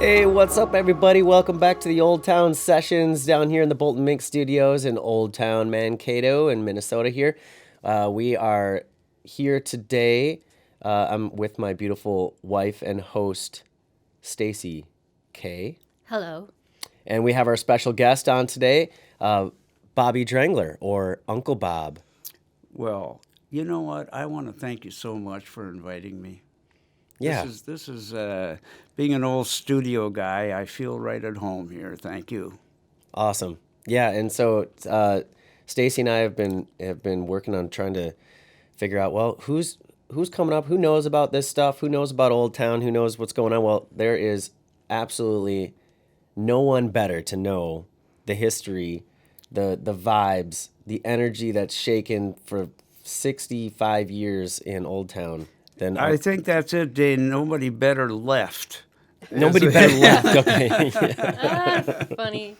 Hey, what's up, everybody? Welcome back to the Old Town Sessions down here in the Bolton Mink Studios in Old Town Mankato in Minnesota here. We are here today. I'm with my beautiful wife and host, Stacy K. Hello. And we have our special guest on today, Bobby Drengler, or Uncle Bob. Well, you know what? I want to thank you so much for inviting me. Yeah. This is being an old studio guy. I feel right at home here. Thank you. Awesome. Yeah, and so Stacy and I have been working on trying to figure out, well, who's coming up, who knows about this stuff, who knows about Old Town, who knows what's going on. Well, there is absolutely no one better to know the history, the vibes, the energy that's shaken for 65 years in Old Town than I think that's it, Dane. Nobody better left. nobody better left. Okay. Funny.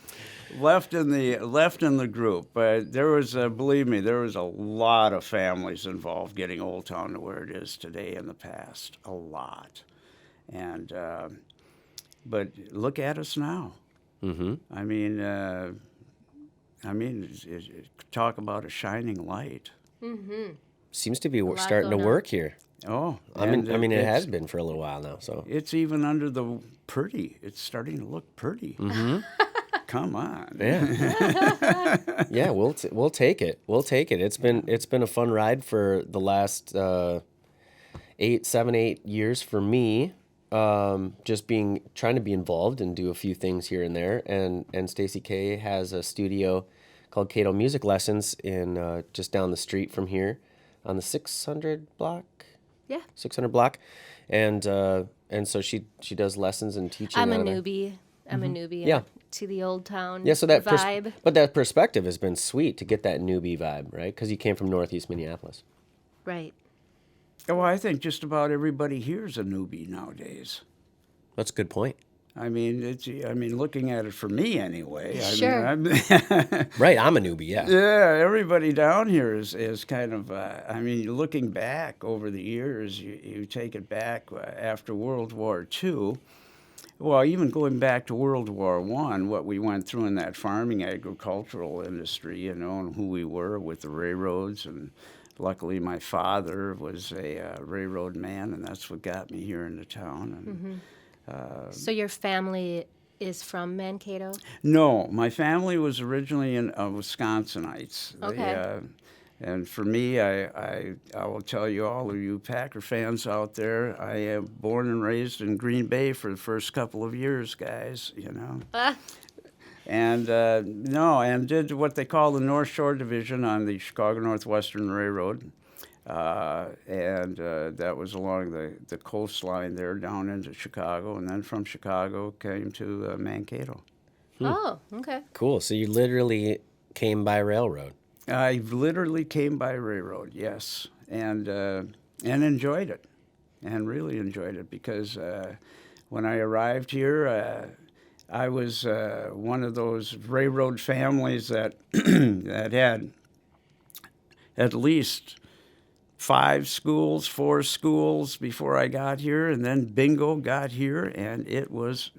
Left in the group. There was, believe me, there was a lot of families involved getting Old Town to where it is today in the past. A lot. And but look at us now. Mm-hmm. Talk about a shining light. Seems to be lot starting to going on. work here. Oh, I mean, it it's- has been for a little while now. So It's even under the pretty. It's starting to look pretty. Mm-hmm. Come on. yeah, yeah, we'll take it. We'll take it. It's been a fun ride for the last 8 years for me. Just trying to be involved and do a few things here and there. And Stacy K has a studio called Cato Music Lessons in just down the street from here on the 600 block. Yeah. 600 block, and so she does lessons and teaching. I'm a out of there. newbie. I'm a newbie Yeah. to the Old Town Yeah, so that vibe. but that perspective has been sweet to get that newbie vibe, right? Because you came from Northeast Minneapolis. Right. Well, I think just about everybody here is a newbie nowadays. That's a good point. Looking at it for me anyway. Sure. Right, I'm a newbie. Yeah. Yeah, everybody down here is kind of, looking back over the years, you take it back after World War II. Well, even going back to World War I, what we went through in that farming agricultural industry, and who we were with the railroads. And luckily, my father was a railroad man, and that's what got me here into town. And, So your family is from Mankato? No, my family was originally Wisconsinites. Okay. And for me, I will tell you, all of you Packer fans out there, I am born and raised in Green Bay for the first couple of years, guys, And and did what they call the North Shore Division on the Chicago Northwestern Railroad. That was along the coastline there down into Chicago. And then from Chicago came to Mankato. Oh, okay. Cool. So you literally came by railroad. I literally came by railroad, yes, and enjoyed it, and really enjoyed it because when I arrived here, I was one of those railroad families that that had at least 4 schools before I got here, and then bingo got here, and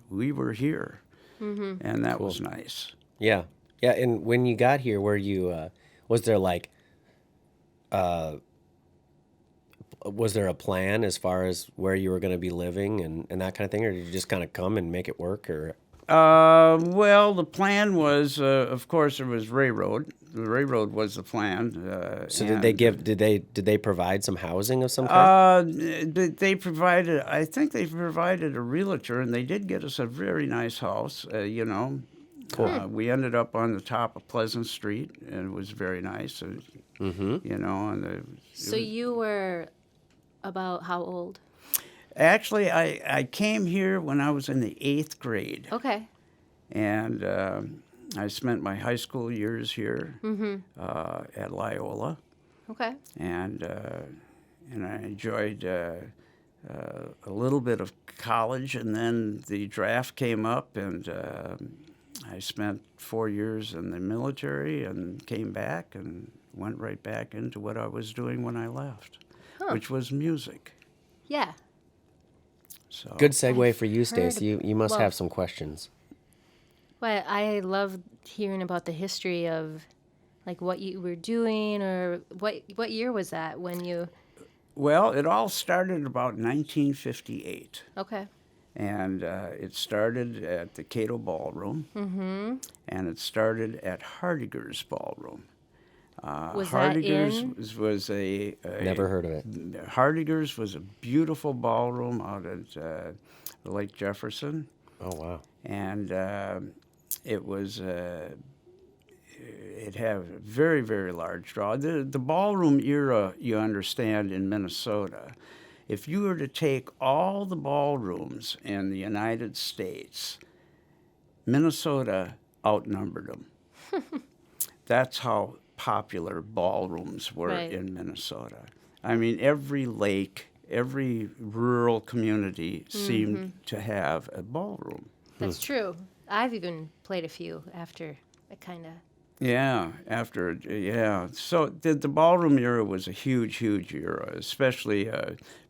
we were here, and that was nice. Yeah. Yeah. And when you got here, were you was there was there a plan as far as where you were going to be living and that kind of thing, or did you just kind of come and make it work? Or Well, the plan was, of course, there was railroad. The railroad was the plan. so did they provide some housing of some kind? They provided, I think they provided a realtor, and they did get us a very nice house, Cool. We ended up on the top of Pleasant Street, and it was very nice, So you were about how old? Actually, I came here when I was in the 8th grade. Okay. And I spent my high school years here at Loyola. Okay. And I enjoyed a little bit of college, and then the draft came up, and I spent 4 years in the military and came back and went right back into what I was doing when I left, which was music. Yeah. So Good segue I've for you, heard- Stacy. You must well- have some questions. Well, I love hearing about the history of, like, what you were doing, or what year was that when you? Well, it all started about 1958. Okay. And it started at the Cato Ballroom, and it started at Hardiger's Ballroom. Was that Hardiger's in? was a Never heard of it. Hardiger's was a beautiful ballroom out at Lake Jefferson, Oh, wow. and it was it had a very, very large draw. The ballroom era, you understand, in Minnesota, if you were to take all the ballrooms in the United States, Minnesota outnumbered them. That's how popular ballrooms were Right. in Minnesota. I mean, every lake, every rural community seemed to have a ballroom. That's true. I've even played a few after it kind of. Yeah, So the ballroom era was a huge, huge era, especially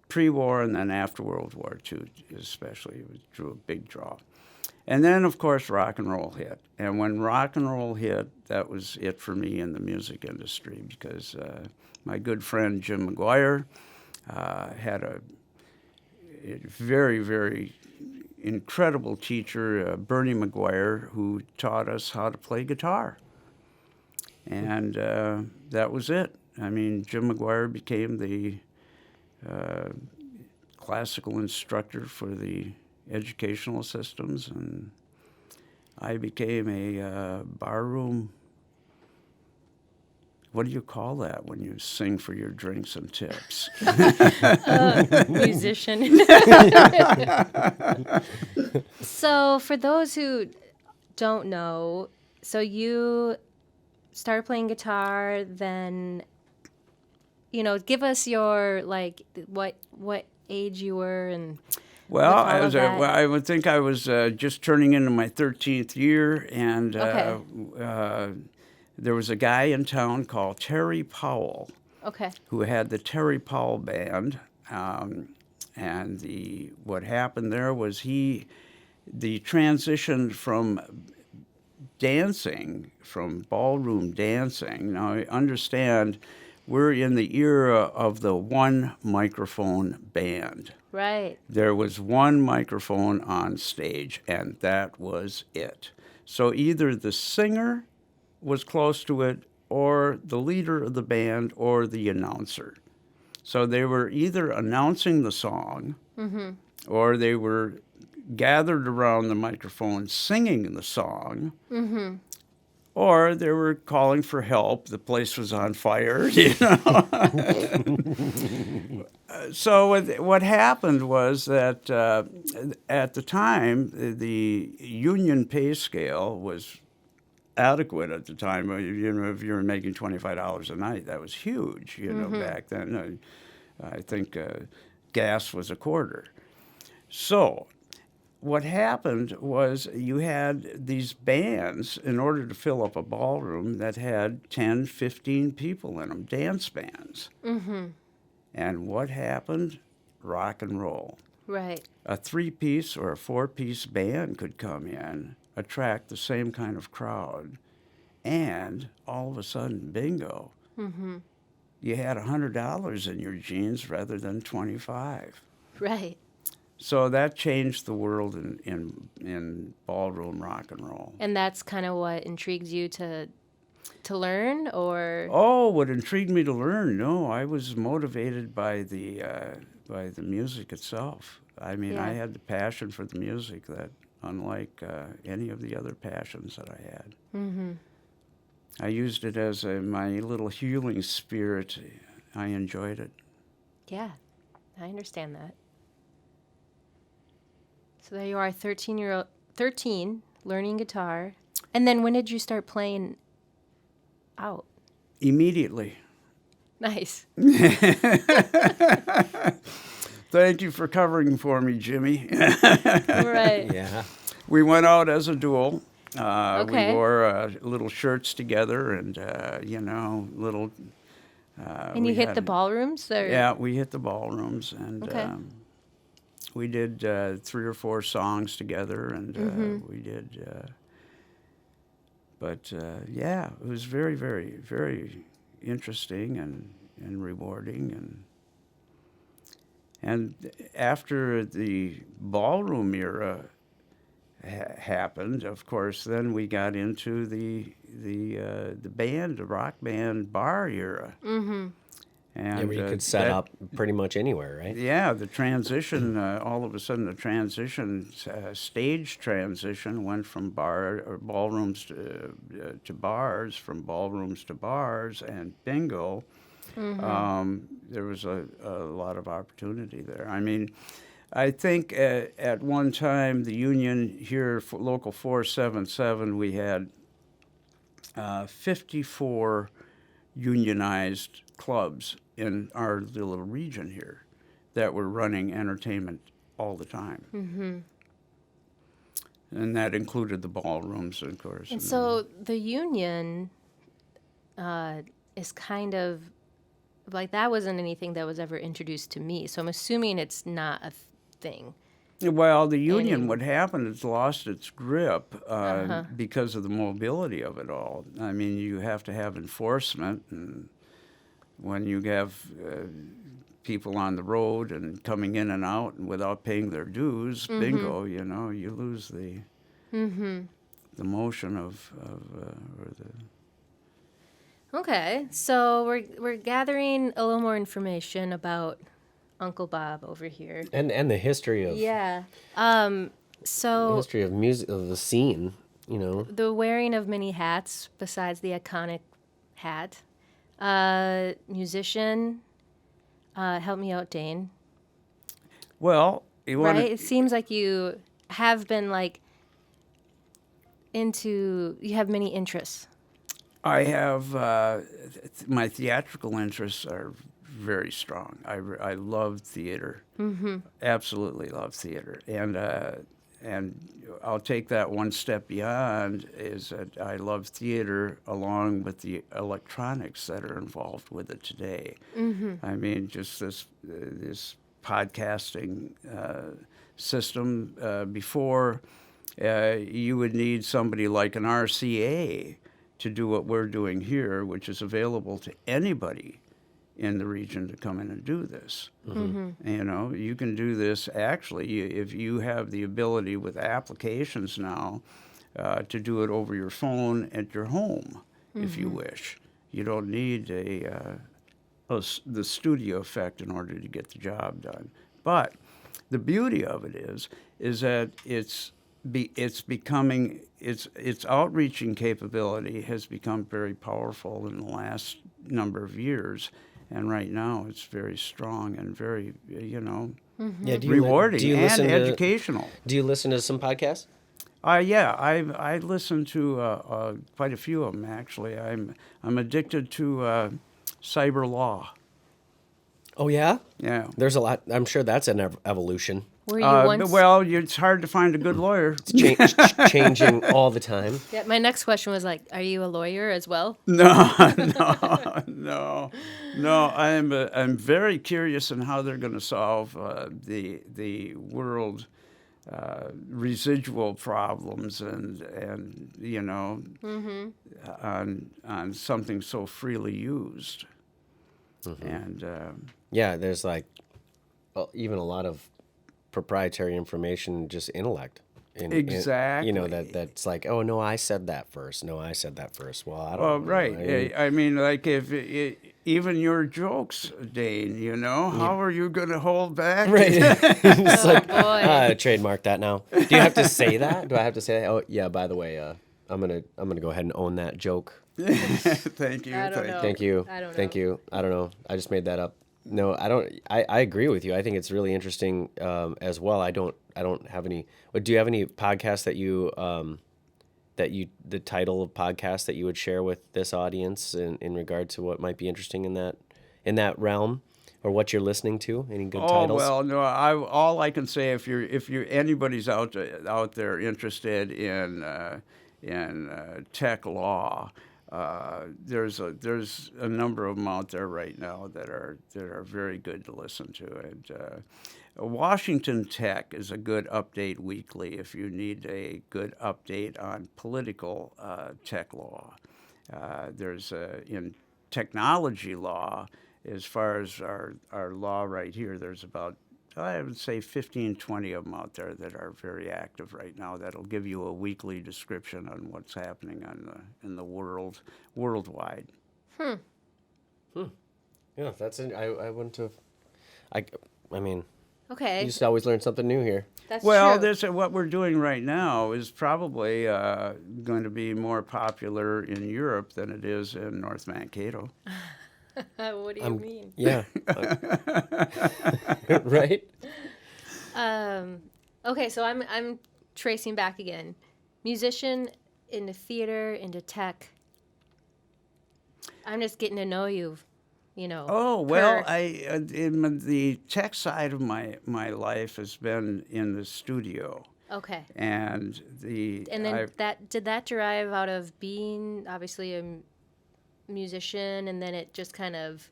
pre-war and then after World War II, especially. It drew a big draw. And then, of course, rock and roll hit. And when rock and roll hit, that was it for me in the music industry, because my good friend Jim McGuire had a very, very incredible teacher, Bernie McGuire, who taught us how to play guitar. And that was it. I mean, Jim McGuire became the classical instructor for the educational systems, and I became a barroom. What do you call that when you sing for your drinks and tips? Musician. So, for those who don't know, so you started playing guitar, then, give us your, like, what age you were, and Well, with all of that. I would think I was just turning into my 13th year, and Okay. there was a guy in town called Terry Powell, Okay. who had the Terry Powell Band, and what happened there was the transition from dancing, from ballroom dancing. Now, I understand we're in the era of the one microphone band. Right. There was one microphone on stage, and that was it. So either the singer was close to it, or the leader of the band, or the announcer. So they were either announcing the song, or they were gathered around the microphone singing the song, or they were calling for help. The place was on fire, So what happened was that at the time, the union pay scale was adequate at the time. If you were making $25 a night, that was huge, back then. I think gas was a quarter. So what happened was you had these bands, in order to fill up a ballroom, that had 10, 15 people in them, dance bands. And what happened? Rock and roll. Right. A 3-piece or a 4-piece band could come in, attract the same kind of crowd, and all of a sudden, bingo, you had $100 in your jeans rather than 25. Right. So that changed the world in ballroom rock and roll. And that's kind of what intrigued you to learn, or? Oh, what intrigued me to learn? No, I was motivated by the music itself. I mean, I Yeah. had the passion for the music that, unlike any of the other passions that I had. I used it as my little healing spirit. I enjoyed it. Yeah, I understand that. So there you are, 13, learning guitar. And then when did you start playing out? Immediately. Nice. Thank you for covering for me, Jimmy. Right. Yeah. We went out as a duo. Okay. We wore little shirts together, and little. And you hit the ballrooms? Or? Yeah, we hit the ballrooms, and Okay. we did 3 or 4 songs together, and we did. Yeah, it was very, very, very interesting and rewarding. And after the ballroom era happened, of course, then we got into the band, the rock band bar era. Mm-hmm. And Yeah, where you could set up pretty much anywhere, right? Yeah, the transition, all of a sudden the transition, stage transition went from ballrooms to bars, from ballrooms to bars, and bingo. There was a lot of opportunity there. I mean, I think at one time the union here, for Local 477, we had 54 unionized clubs in our little region here that were running entertainment all the time. Mm-hmm. And that included the ballrooms, of course. And so the union is kind of like, that wasn't anything that was ever introduced to me. So I'm assuming it's not a thing. Well, the union, what happened, it's lost its grip because of the mobility of it all. I mean, you have to have enforcement, and when you have people on the road and coming in and out and without paying their dues, bingo, you know, you lose the motion of or the. Okay, so we're gathering a little more information about Uncle Bob over here. And the history of Yeah. the So history of music, of the scene, you know. the wearing of many hats besides the iconic hat. Musician. Help me out, Dane. Well, you want Right? It seems like you have been you have many interests. I have my theatrical interests are very strong. I love theater. Absolutely love theater, and I'll take that one step beyond. Is that I love theater along with the electronics that are involved with it today. I mean, just this podcasting system. Before, you would need somebody like an RCA to do what we're doing here, which is available to anybody in the region to come in and do this. You know, you can do this actually if you have the ability with applications now to do it over your phone at your home, if you wish. You don't need the studio effect in order to get the job done. But the beauty of it is that its outreaching capability has become very powerful in the last number of years, and right now it's very strong and very, Yeah, rewarding and educational. Do you listen to some podcasts? Yeah, I listen to quite a few of them actually. I'm addicted to cyber law. Oh yeah, Yeah. There's a lot. I'm sure that's an evolution. Were you once? Well, it's hard to find a good lawyer. It's changing all the time. Yeah, my next question was are you a lawyer as well? No. I'm very curious in how they're going to solve the world residual problems and on something so freely used. And Yeah, there's even a lot of proprietary information, just intellect. Exactly. That's like, oh no, I said that first. No, I said that first. Well, I don't. well, know. right. I mean, like if even your jokes, Dane, how are you going to hold back? Right. It's like, boy. trademark that now. Do you have to say that? Do I have to say that? Oh yeah. By the way, I'm gonna go ahead and own that joke. Thank you. I don't know. Thank you. I don't Thank know. you. I don't know. I just made that up. No, I don't. I agree with you. I think it's really interesting as well. I don't have any. Do you have any podcasts that you the title of podcasts that you would share with this audience in regard to what might be interesting in that realm, or what you're listening to? Any good titles? Well, no. All I can say, if you're anybody's out there interested in tech law. There's a number of them out there right now that are very good to listen to, and Washington Tech is a good update weekly if you need a good update on political tech law. There's in technology law, as far as our law right here, there's about, I would say, 15, 20 of them out there that are very active right now. That'll give you a weekly description on what's happening in the worldwide. Yeah, that's it. I wouldn't have. I mean, Okay. you just always learn something new here. That's Well, true. what we're doing right now is probably going to be more popular in Europe than it is in North Mankato. What do you mean? Yeah. Right? Okay, so I'm tracing back again. Musician into theater, into tech. I'm just getting to know you, you know. Oh, well, per- in the tech side of my life has been in the studio. Okay. And And then did that derive out of being obviously a musician, and then it just kind of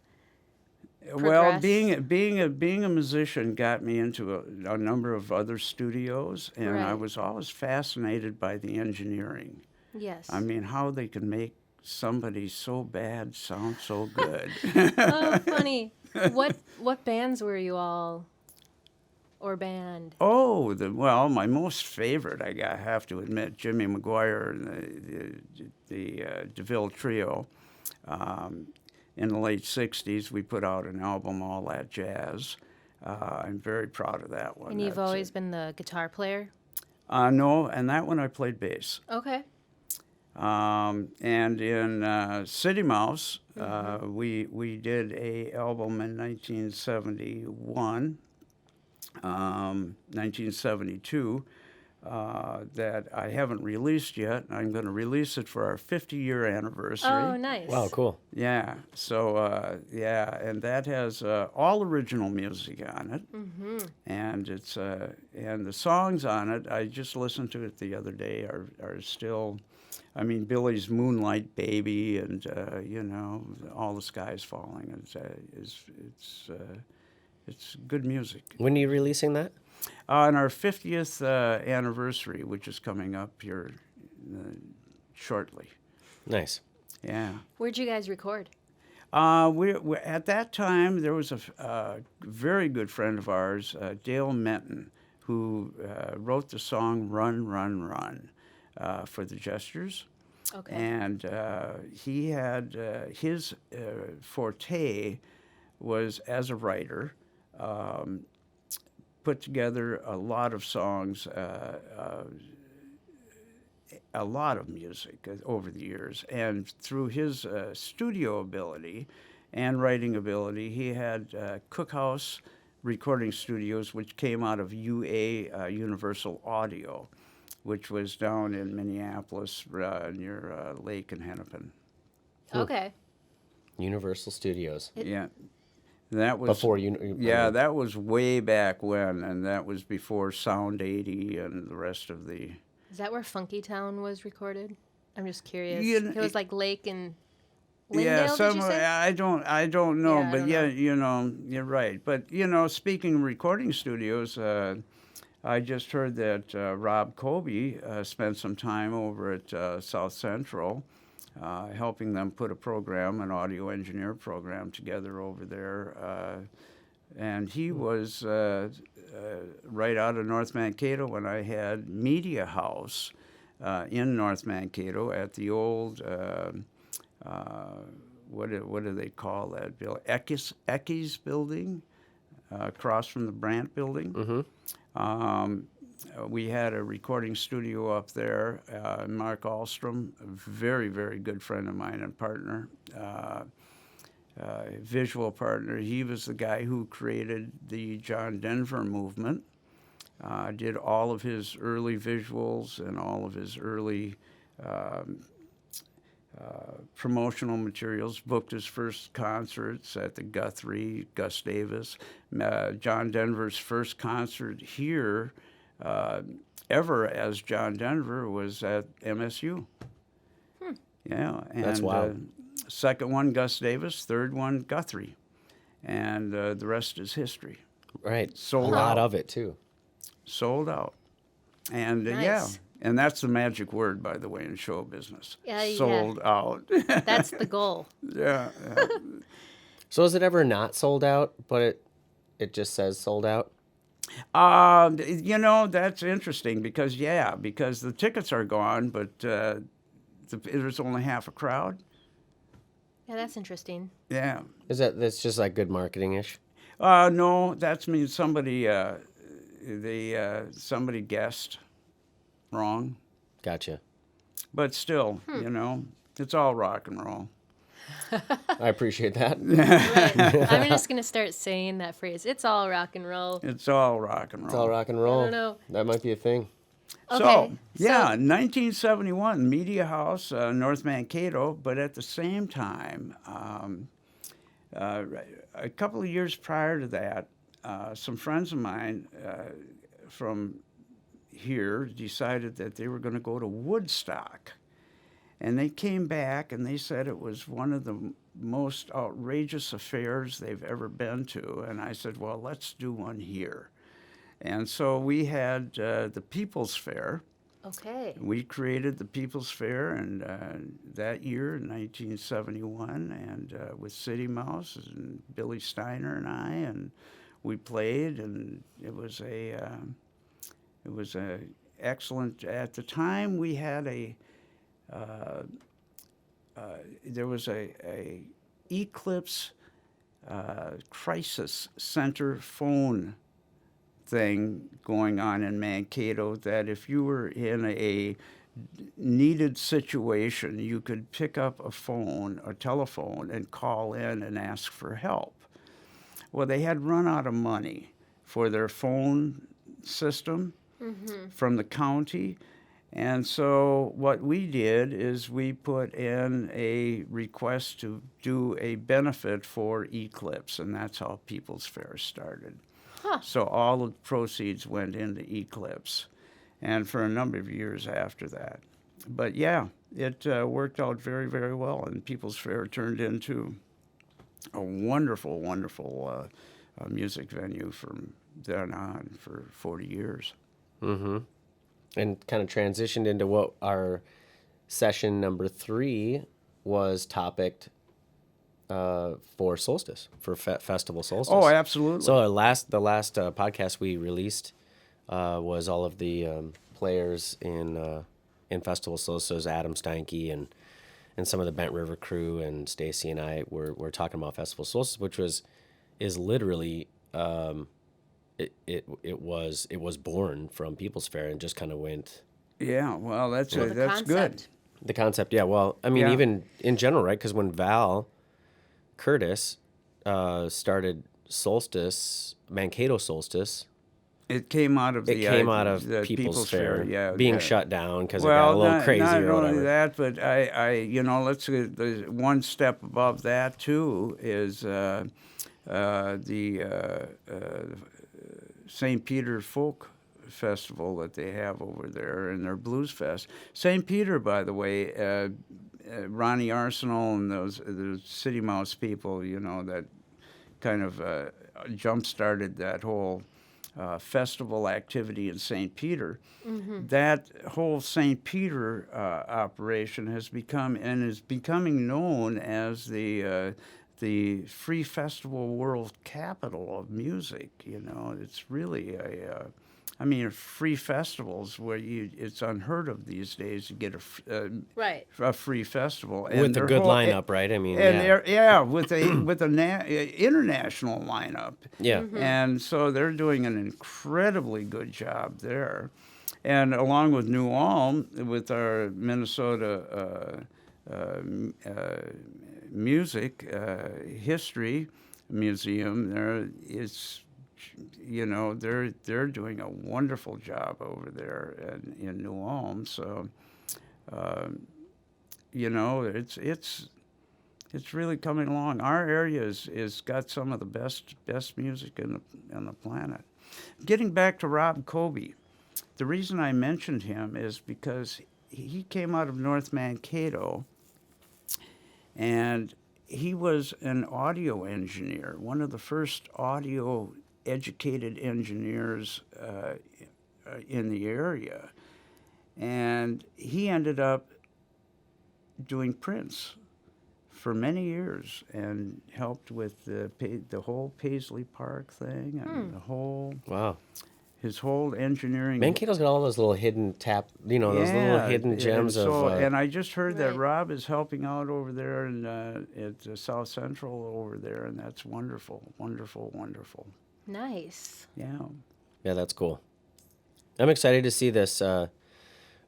well, progressed? being a musician got me into a number of other studios, and I Right. was always fascinated by the engineering. Yes. I mean, how they can make somebody so bad sound so good. Oh, funny. What bands were you all, or band? Oh, well, my most favorite, have to admit, Jimmy McGuire and the DeVille Trio. In the late '60s, we put out an album, All That Jazz. I'm very proud of that one. And you've always been the guitar player? No, and that one I played bass. Okay. And in City Mouse, we did a album in 1971, 1972, that I haven't released yet. I'm going to release it for our 50-year anniversary. Oh, nice. Wow, cool. Yeah. So yeah, and that has all original music on it, and it's and the songs on it. I just listened to it the other day. Are still, I mean, Billy's "Moonlight Baby" and you know, "All the Sky's Falling." It's good music. When are you releasing that? On our 50th anniversary, which is coming up here shortly. Nice. Yeah. Where'd you guys record? We at that time, there was a very good friend of ours, Dale Menton, who wrote the song "Run, Run, Run" for the Jesters. Okay. And he had his forte was as a writer. Put together a lot of songs, a lot of music over the years. And through his studio ability and writing ability, he had Cookhouse Recording Studios, which came out of UA, Universal Audio, which was down in Minneapolis near Lake and Hennepin. Okay. Universal Studios. Yeah. That was Before you. Yeah, that was way back when, and that was before Sound 80 and the rest of the. Is that where Funky Town was recorded? I'm just curious. You kn- It was like Lake and Yeah, Lindale, did you say? I don't know, Yeah, I but don't yeah, know. you know, you're right. But you know, speaking of recording studios, I just heard that Rob Colby spent some time over at South Central, helping them put a program, an audio engineer program, together over there. And he was right out of North Mankato when I had Media House in North Mankato at the old, what do they call that building? Eckes building, across from the Brandt building. We had a recording studio up there. Mark Ahlstrom, a very, very good friend of mine and partner, visual partner. He was the guy who created the John Denver movement, did all of his early visuals and all of his early promotional materials, booked his first concerts at the Guthrie, Gus Davis. John Denver's first concert here ever as John Denver was at MSU. Yeah, and That's wild. Second one, Gus Davis. Third one, Guthrie. And the rest is history. Right. Sold a lot out. of it too. Sold out. And Nice. yeah, and that's the magic word, by the way, in show business. Yeah, yeah. Sold out. That's the goal. yeah. So is it ever not sold out, but it just says sold out? That's interesting because the tickets are gone, but there's only half a crowd. Yeah, that's interesting. Yeah. That's just like good marketing ish? No, that means somebody guessed wrong, Gotcha. but still, it's all rock and roll. I appreciate that. Right. I'm just gonna start saying that phrase. It's all rock and roll. It's all rock and roll. It's all rock and roll. I don't know. That might be a thing. Okay. So, 1971, Media House, North Mankato, but at the same time, a couple of years prior to that, some friends of mine from here decided that they were going to go to Woodstock. And they came back and they said it was one of the most outrageous affairs they've ever been to. And I said, well, let's do one here. And so we had the People's Fair. Okay. We created the People's Fair, and that year, in 1971, and with City Mouse and Billy Steiner and I, and we played, and it was a excellent. At the time, we had there was a Eclipse crisis center phone thing going on in Mankato, that if you were in a needed situation, you could pick up a telephone, and call in and ask for help. Well, they had run out of money for their phone system from the county. And so what we did is we put in a request to do a benefit for Eclipse, and that's how People's Fair started. So all of the proceeds went into Eclipse, and for a number of years after that. But yeah, it worked out very, very well, and People's Fair turned into a wonderful, wonderful music venue from then on for 40 years. Mm-hmm. And kind of transitioned into what our session number 3 was topicked for Solstice, for Festival Solstice. Oh, absolutely. So the last podcast we released was all of the players in Festival Solstice, Adam Steinke and some of the Bent River crew, and Stacy and I were talking about Festival Solstice, which is literally it was born from People's Fair and just kind of went. Yeah, well, that's The good. concept. The concept, yeah. Well, I mean, Yeah. even in general, right? Because when Val Curtis started Solstice, Mankato Solstice, It came out of it the came out of the People's Fair being yeah. shut down because it got a little crazy not or whatever. only that, but let's the one step above that too is the St. Peter Folk Festival that they have over there, and their Blues Fest. St. Peter, by the way, Ronnie Arsenal and the City Mouse people, that kind of jump-started that whole festival activity in St. Peter. That whole St. Peter operation has become and is becoming known as the Free Festival World Capital of Music. It's really free festivals where it's unheard of these days to get a free festival With a good lineup, right? I mean, with a international lineup. Yeah. And so they're doing an incredibly good job there. And along with New Ulm, with our Minnesota Music History Museum, they're doing a wonderful job over there in New Ulm. So, it's really coming along. Our area is got some of the best music on the planet. Getting back to Rob Coby, the reason I mentioned him is because he came out of North Mankato, and he was an audio engineer, one of the first audio educated engineers in the area. And he ended up doing prints for many years and helped with the whole Paisley Park thing and the whole Wow. his whole engineering. Mankato's got all those little hidden those little hidden gems and so, of. and I just heard that Right. Rob is helping out over there and at South Central over there, and that's wonderful, wonderful, wonderful. Nice. Yeah. Yeah, that's cool. I'm excited to see this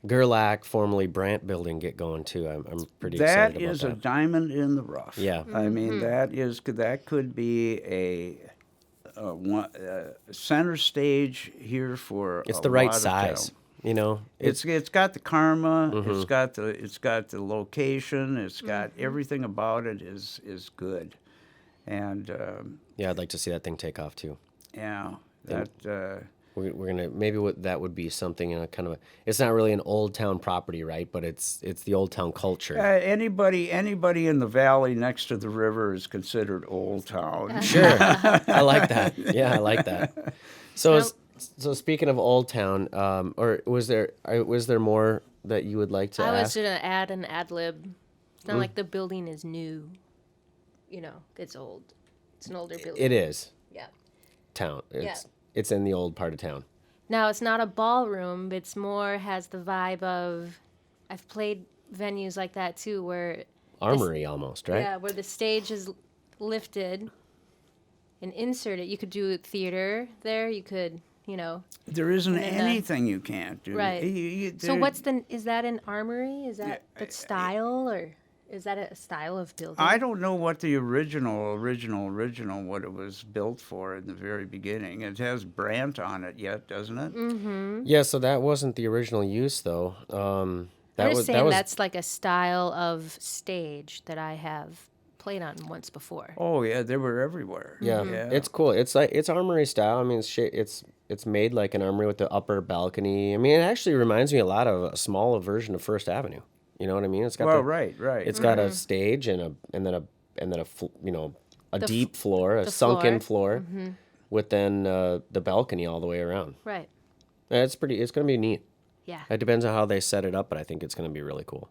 Gerlach, formerly Brandt building, get going too. I'm pretty excited That about is that. a diamond in the rough. Yeah. I mean, that could be a center stage here for. It's a the right lot of size. town. You know, It's got the karma. It's got the location. It's got everything about it is good, and yeah, I'd like to see that thing take off too. yeah, that. We're gonna maybe that would be something kind of it's not really an old town property, right? But it's the old town culture. Anybody in the valley next to the river is considered Old Town. Sure, I like that. Yeah, I like that. So so speaking of Old Town, or was there more that you would like to I was ask? gonna add an ad lib. It's not like the building is new. You know, it's old. It's an older building. It is Yeah. town. It's in the old part of town. Now it's not a ballroom. It's more has the vibe of. I've played venues like that too, where Armory almost, right? yeah, where the stage is lifted and inserted. You could do theater there. You could, There isn't then, anything you can't do. right. So there- is that an armory? Is that the style, or is that a style of building? I don't know what the original, what it was built for in the very beginning. It has Brandt on it yet, doesn't it? Mm-hmm. Yeah. So that wasn't the original use, though. I'm just saying that's like a style of stage that I have played on once before. Oh yeah, they were everywhere. Yeah, Yeah. it's cool. It's like it's armory style. I mean, it's made like an armory with the upper balcony. I mean, it actually reminds me a lot of a smaller version of First Avenue. You know what I mean? It's got right. It's got a stage and then a deep floor, a the sunken floor, with then the balcony all the way around. Right. Yeah, it's pretty. It's gonna be neat. Yeah. It depends on how they set it up, but I think it's gonna be really cool.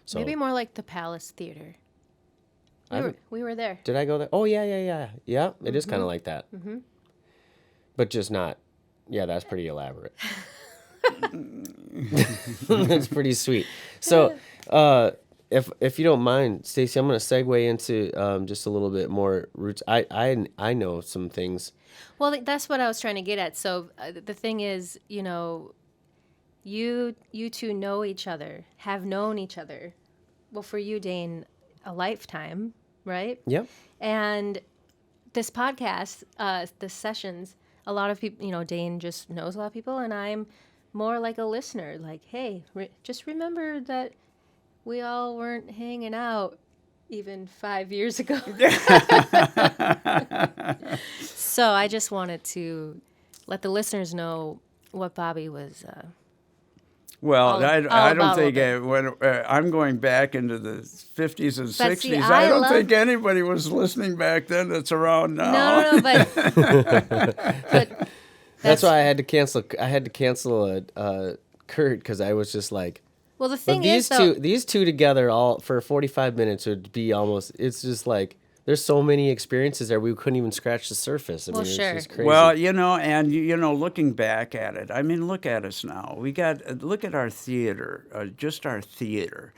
So Maybe more like the Palace Theater. We were there. did I go there? Oh yeah. It is kind of like that, but just not. Yeah, that's pretty elaborate. That's pretty sweet. So, if you don't mind, Stacey, I'm going to segue into just a little bit more roots. I know some things. Well, that's what I was trying to get at. So the thing is, you two know each other, have known each other. Well, for you, Dane, a lifetime, right? Yep. And this podcast, the sessions, a lot of people, Dane just knows a lot of people, and I'm more like a listener. Like, hey, just remember that we all weren't hanging out even 5 years ago. So I just wanted to let the listeners know what Bobby was. Well, I all don't about think all I'm going back into the 50s and But see, 60s. I I don't love- think anybody was listening back then that's around now. No, but That's why I had to cancel. Kurt because I was just like, well, the but thing is, though, these two together all for 45 minutes would be almost. It's just like there's so many experiences there we couldn't even scratch the surface. I Well, mean, sure. it's just crazy. Well, and looking back at it, I mean, look at us now. Look at our theater, just our theater.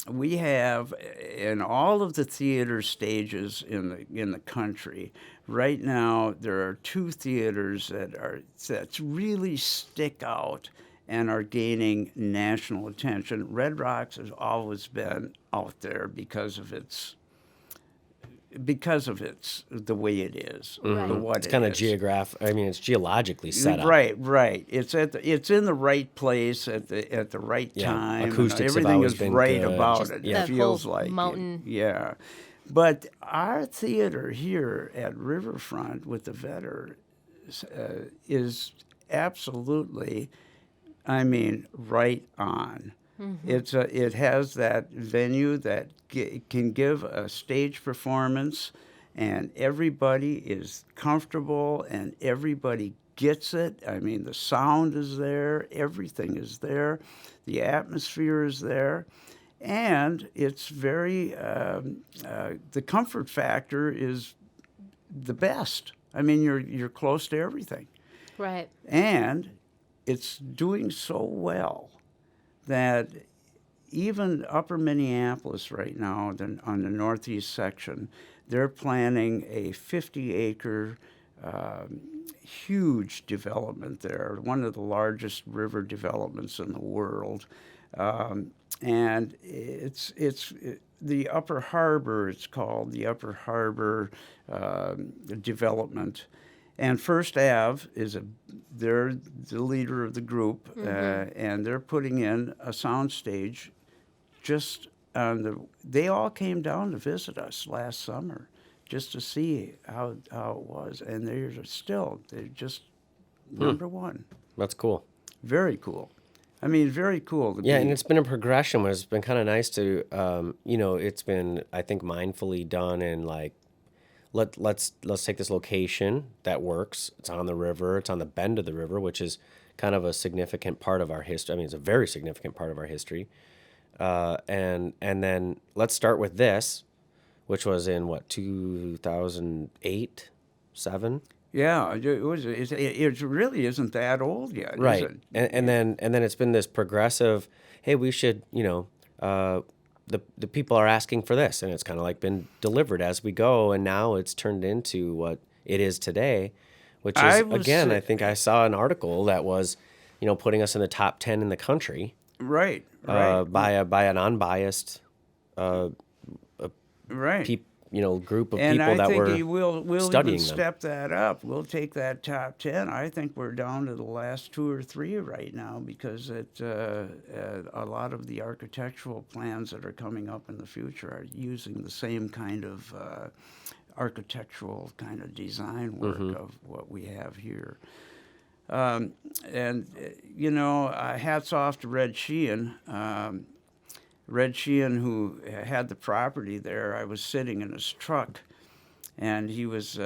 We have in all of the theater stages in the country. Right now, there are 2 theaters that really stick out and are gaining national attention. Red Rocks has always been out there because of its the way it is, what it's kind of geographic. I mean, it's geologically set up. Right. It's in the right place at the right Yeah, time. acoustics have Everything always is been right good. about Just it. the It feels whole like mountain. Yeah, but our theater here at Riverfront with the Vetter is absolutely, I mean, right on. It has that venue that can give a stage performance and everybody is comfortable and everybody gets it. I mean, the sound is there, everything is there, the atmosphere is there, and it's very, the comfort factor is the best. I mean, you're close to everything. Right. And it's doing so well that even Upper Minneapolis right now, on the northeast section, they're planning a 50-acre huge development there, one of the largest river developments in the world. And it's the Upper Harbor, it's called, the Upper Harbor development. And First Ave they're the leader of the group, and they're putting in a soundstage just they all came down to visit us last summer just to see how it was. And they're just number one. That's cool. Very cool. I mean, very cool. Yeah, and it's been a progression where it's been kind of nice to, it's been, I think, mindfully done and like, let's take this location that works. It's on the river. It's on the bend of the river, which is kind of a significant part of our history. I mean, it's a very significant part of our history. And then let's start with this, which was in 2008, 7. Yeah, it really isn't that old yet, Right. is it? And then it's been this progressive, hey, we should, the people are asking for this, and it's kind of like been delivered as we go, and now it's turned into what it is today, which is, I think I saw an article that was, putting us in the top 10 in the country. Right. By an unbiased Right. Group of And people that were I think we'll studying even them. step that up. We'll take that top 10. I think we're down to the last 2 or 3 right now because a lot of the architectural plans that are coming up in the future are using the same kind of architectural kind of design work of what we have here. Hats off to Red Sheehan. Red Sheehan, who had the property there, I was sitting in his truck, and he was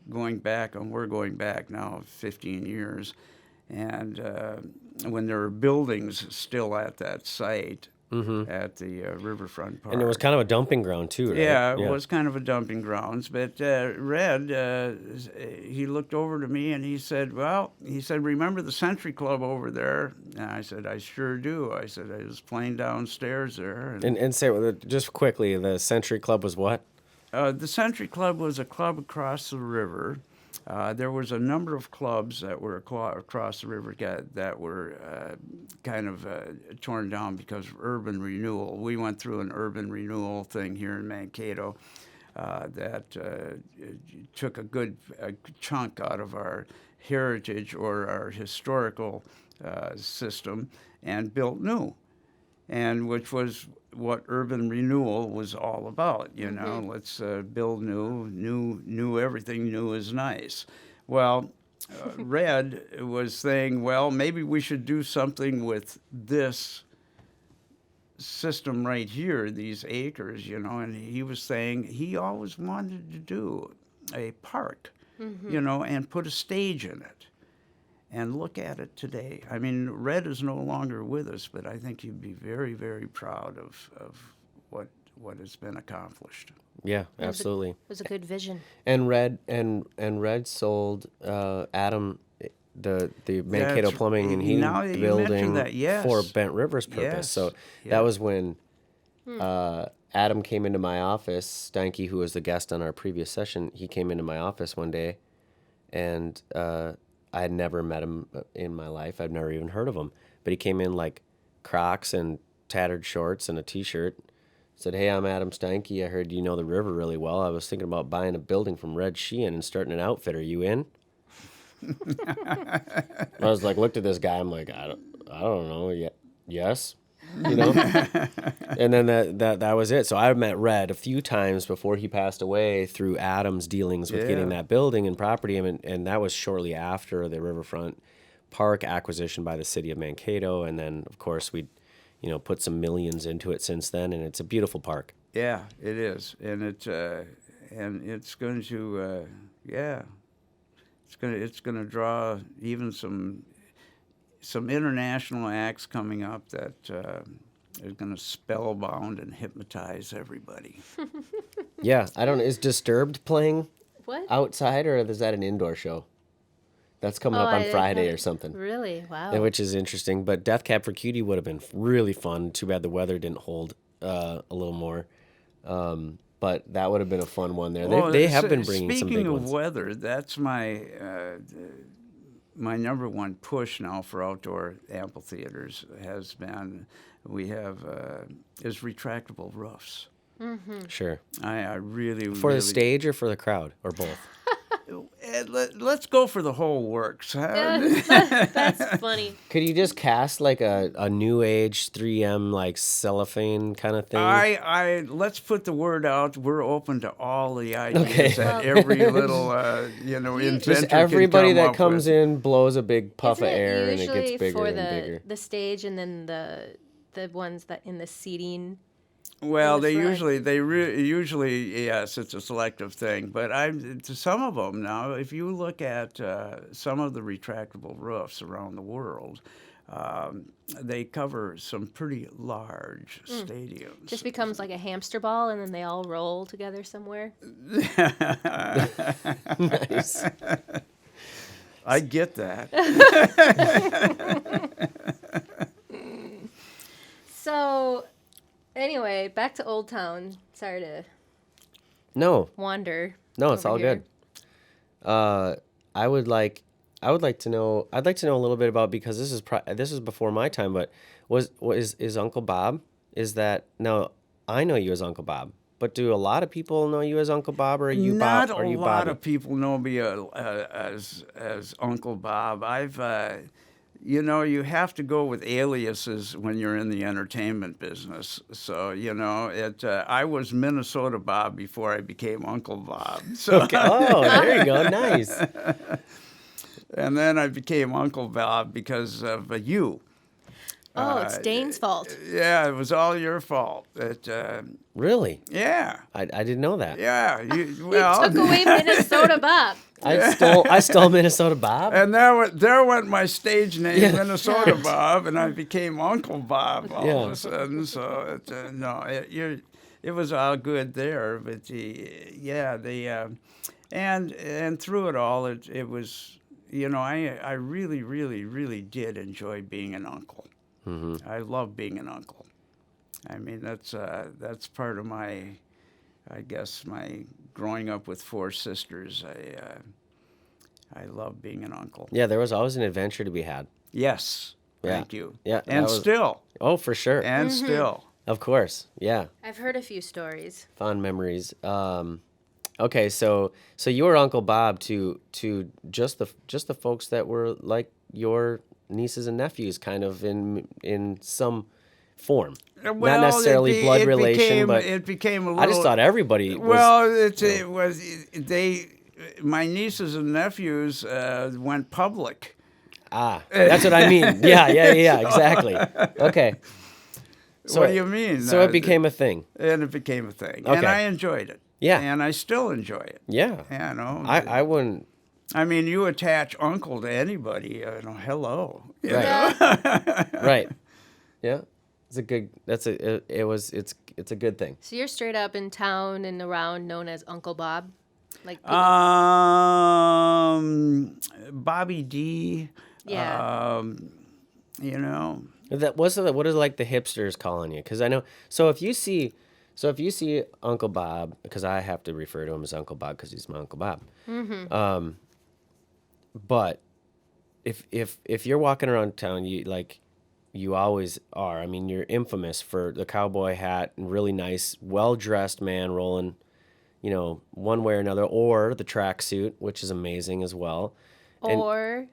going back, and we're going back now 15 years, and when there were buildings still at that site, at the riverfront park. And it was kind of a dumping ground too, right? Yeah, it was kind of a dumping grounds. But Red, he looked over to me and he said, remember the Century Club over there? And I said, I sure do. I said, I was playing downstairs there. And say, just quickly, the Century Club was what? The Century Club was a club across the river. There was a number of clubs that were across the river that were kind of torn down because of urban renewal. We went through an urban renewal thing here in Mankato that took a good chunk out of our heritage or our historical system and built new, and which was what urban renewal was all about. Let's build new, everything new is nice. Well, Red was saying, well, maybe we should do something with this system right here, these acres, and he was saying he always wanted to do a park, and put a stage in it. And look at it today. I mean, Red is no longer with us, but I think you'd be very, very proud of what has been accomplished. Yeah, absolutely. It was a good vision. And Red sold Adam the Mankato Plumbing and Heating building for Bent River's purpose. Yes. So that was when Adam came into my office. Steinke, who was the guest on our previous session, he came into my office one day, and I had never met him in my life. I'd never even heard of him. But he came in like Crocs and tattered shorts and a T-shirt. Said, hey, I'm Adam Steinke. I heard you know the river really well. I was thinking about buying a building from Red Sheehan and starting an outfit. Are you in? I was like, looked at this guy. I'm like, I don't know. Yes. And then that was it. So I met Red a few times before he passed away through Adam's dealings with getting that building and property, and that was shortly after the Riverfront Park acquisition by the city of Mankato. And then, of course, we put some millions into it since then, and it's a beautiful park. Yeah, it is, and it's going to yeah, it's going to draw even some international acts coming up that are going to spellbound and hypnotize everybody. Yeah, I don't know. Is Disturbed playing What? outside, or is that an indoor show? That's coming Oh, up on I Friday or haven't- something. Really? Wow. Which is interesting. But Death Cab for Cutie would have been really fun. Too bad the weather didn't hold a little more. But that would have been a fun one there. They have been bringing some big Speaking of ones. weather, that's my my number one push now for outdoor amphitheaters has been is retractable roofs. Sure. I really For really, the stage or for the crowd or both? Let's go for the whole works. Huh? That's funny. Could you just cast like a new age 3M like cellophane kind of thing? I let's put the word out. We're open to all the ideas Okay. that every little inventor Just everybody can come that up comes with. in blows a big puff Isn't of air and it usually gets bigger for and the, bigger. the stage and then the ones that in the seating? Well, in the front. usually yes, it's a selective thing. But to some of them now, if you look at some of the retractable roofs around the world, they cover some pretty large stadiums. Just becomes like a hamster ball and then they all roll together somewhere. Nice. I get that. So, anyway, back to Old Town. Sorry to No, wander. no, it's over all here. good. I would like to know. I'd like to know a little bit about, because this is before my time. But is Uncle Bob? Is that now? I know you as Uncle Bob, but do a lot of people know you as Uncle Bob, or are you Not Bob? a Are you lot Bobby? of people know me as Uncle Bob. You have to go with aliases when you're in the entertainment business. So I was Minnesota Bob before I became Uncle Bob. So Okay. Oh, there you go. Nice. and then I became Uncle Bob because of you. Oh, it's Dane's fault. Yeah, it was all your fault. Really? Yeah, I didn't know that. yeah. Took away Minnesota Bob. I stole Minnesota Bob. And there went my stage name, Yeah. Minnesota Bob, and I became Uncle Bob all Yeah. of a sudden. So it was all good there. But and through it all, it was I really, really, really did enjoy being an uncle. Mm-hmm. I love being an uncle. I mean that's part of my, I guess, my growing up with four sisters. I love being an uncle. Yeah, there was always an adventure to be had. Yes. Yeah. Thank you. Yeah, And that was- still. Oh, for sure. And still. Of course. Yeah. I've heard a few stories. Fond memories. Okay, so you were Uncle Bob to just the folks that were like your nieces and nephews, kind of in some form. Well, Not necessarily blood relation, but it became a little. I just thought everybody was. Well, it was my nieces and nephews went public. That's what I mean. Yeah, exactly. Okay. So What do you mean? So it became a thing. And it became a thing, Okay. and I enjoyed it. Yeah. And I still enjoy it. Yeah. You know. I wouldn't. I mean, you attach uncle to anybody. Hello. You Right. know? Right. Yeah. It's a good. It's a good thing. So you're straight up in town and around known as Uncle Bob? Like people- Bobby D. Yeah. You know. What is like the hipsters calling you? Because I know. So if you see Uncle Bob, because I have to refer to him as Uncle Bob because he's my Uncle Bob. Mm-hmm. But if you're walking around town, you always are. I mean, you're infamous for the cowboy hat and really nice, well-dressed man rolling, one way or another, or the tracksuit, which is amazing as well. or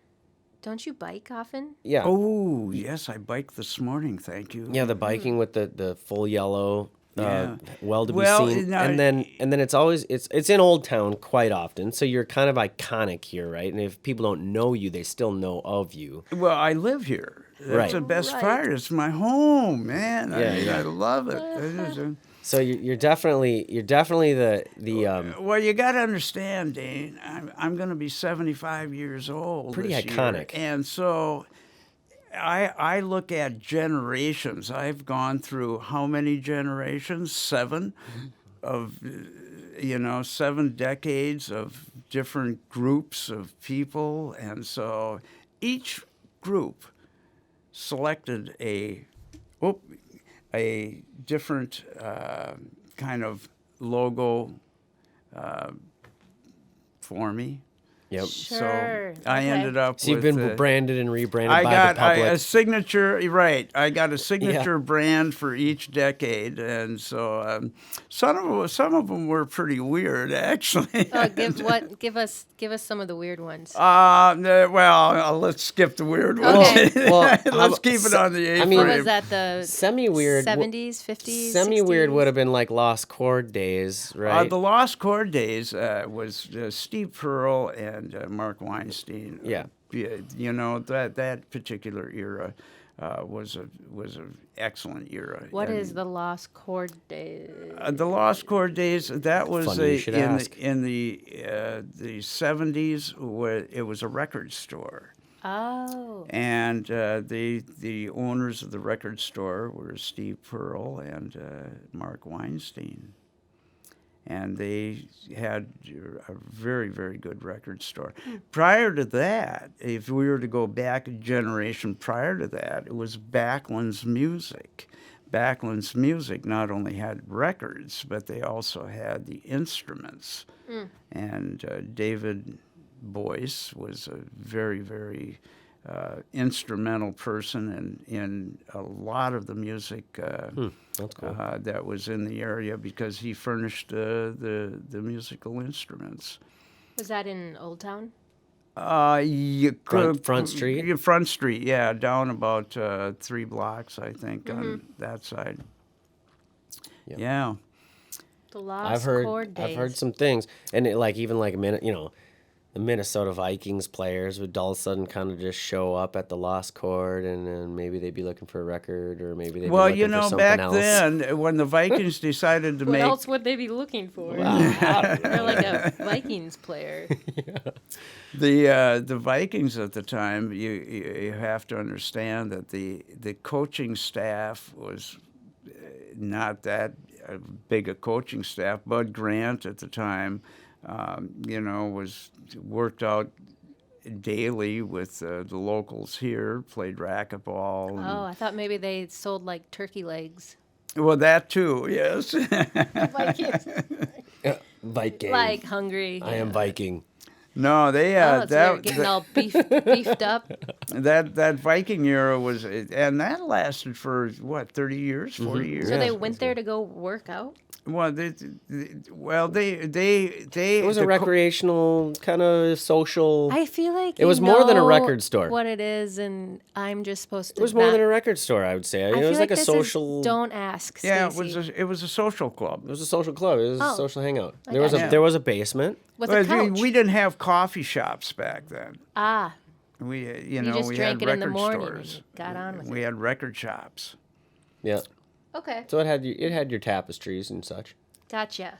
don't you bike often? Yeah. Oh yes, I biked this morning. Thank you. Yeah, the biking with the full yellow, Yeah. well to be Well, seen, no, and then it's always it's in Old Town quite often, so you're kind of iconic here, right? And if people don't know you, they still know of you. Well, I live here. That's Right. the best Right. part. It's my home, man. Yeah. I love it. So you're definitely the Well, you got to understand, Dane. I'm going to be 75 years old. Pretty this iconic. year, and so I look at generations. I've gone through how many generations? 7 of 7 decades of different groups of people, and so each group selected a different kind of logo for me. yep. Sure. So I Okay. ended up So you've with been branded and rebranded I by got the public. a signature, right? I got a signature brand for each decade, and so some of them were pretty weird, actually. Oh, give us some of the weird ones. Well, let's skip the weird ones. Okay. Well, Let's keep it on the A I mean- What frame. was that, the Semi-weird. 70s, 50s, Semi-weird 60s? would have been like Lost Chord days, right? The Lost Chord days was Steve Pearl and Mark Weinstein. Yeah. That particular era was an excellent era. What And, is the Lost Chord Day? the Lost Chord days? That was Funny you should ask. in the 70s, where it was a record store. Oh. And the owners of the record store were Steve Pearl and Mark Weinstein. And they had a very, very good record store. Prior to that, if we were to go back a generation prior to that, it was Backlund's Music. Backlund's Music not only had records, but they also had the instruments. And David Boyce was a very, very instrumental person in a lot of the music That's cool. that was in the area, because he furnished the musical instruments. Was that in Old Town? Front Street? Yeah, Front Street, yeah, down about 3 blocks, I think, on that side. Yep. Yeah. The Lost Chord Days. I've heard some things, and even like a minute, the Minnesota Vikings players would all of a sudden kind of just show up at the Lost Chord, and then maybe they'd be looking for a record, or maybe they'd be Well, looking for something back else. then, when the Vikings decided to What make else would they be looking for? Wow. They're like a Vikings player. the Vikings at the time, you have to understand that the coaching staff was not that big a coaching staff. Bud Grant at the time, was worked out daily with the locals here, played racquetball. And, Oh, I thought maybe they sold like turkey legs. well, that too, yes. Vikings. Viking. Like hungry. I am Viking. No, they Oh, so they're getting all beefed up. that Viking era was, and that lasted for what, 30 years, 40 years. So they Yeah. went there to go work out? Well, they It was a the recreational kind of social. I feel like It was more than a record store. What it is, and I'm just supposed to. It was more not- than a record store, I would say. I It feel was like a this is social. don't ask. Yeah, Stacey. it was a social club. It was a social club. It was Oh. a social hangout. I There was gotcha. there was a basement. With Well, a couch. we didn't have coffee shops back then. Ah, We just we drank had it in the record morning stores. and got on with We had record shops. Yeah. okay, So it had your tapestries and such. gotcha.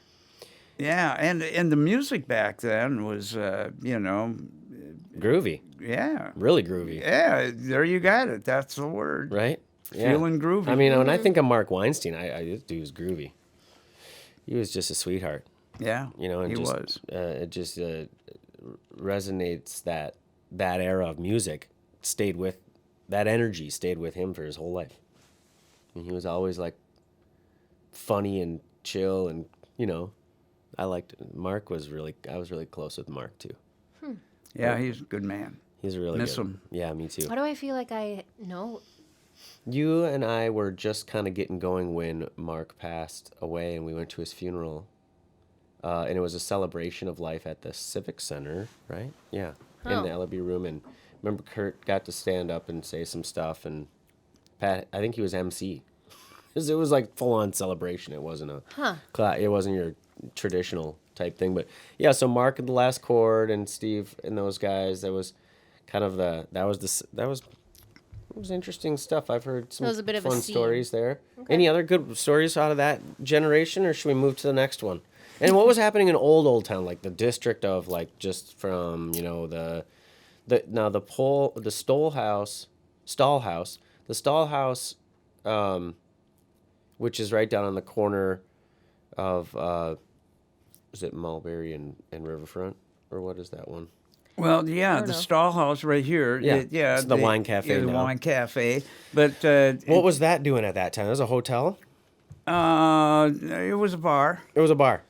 Yeah, and the music back then was Groovy. yeah. Really groovy. Yeah, there you got it. That's the word. Right? Yeah. Feeling groovy. I mean, when I think of Mark Weinstein, this dude was groovy. He was just a sweetheart, yeah, and he just, was. It just resonates that era of music that energy stayed with him for his whole life. And he was always like funny and chill, and I was really close with Mark too. Yeah, he's a good man. He's really Miss good. him. Yeah, me too. Why do I feel like I know? You and I were just kind of getting going when Mark passed away, and we went to his funeral. And it was a celebration of life at the Civic Center, right? Yeah, in the Ellaby room. And remember, Kurt got to stand up and say some stuff, and Pat, I think he was MC. It was like full-on celebration. It wasn't it wasn't your traditional type thing. But yeah, so Mark and the Last Chord and Steve and those guys, that was kind of was interesting stuff. I've heard some was a bit of a fun scene. stories there. Okay. Any other good stories out of that generation, or should we move to the next one? And what was happening in Old Town, like the district of like just from the stall house, which is right down on the corner of is it Mulberry and Riverfront, or what is that one? Well, yeah, don't the know. stall house right here. Yeah, it's the wine cafe yeah, the now. wine cafe. But What was that doing at that time? It was a hotel? it was a bar. It was a bar.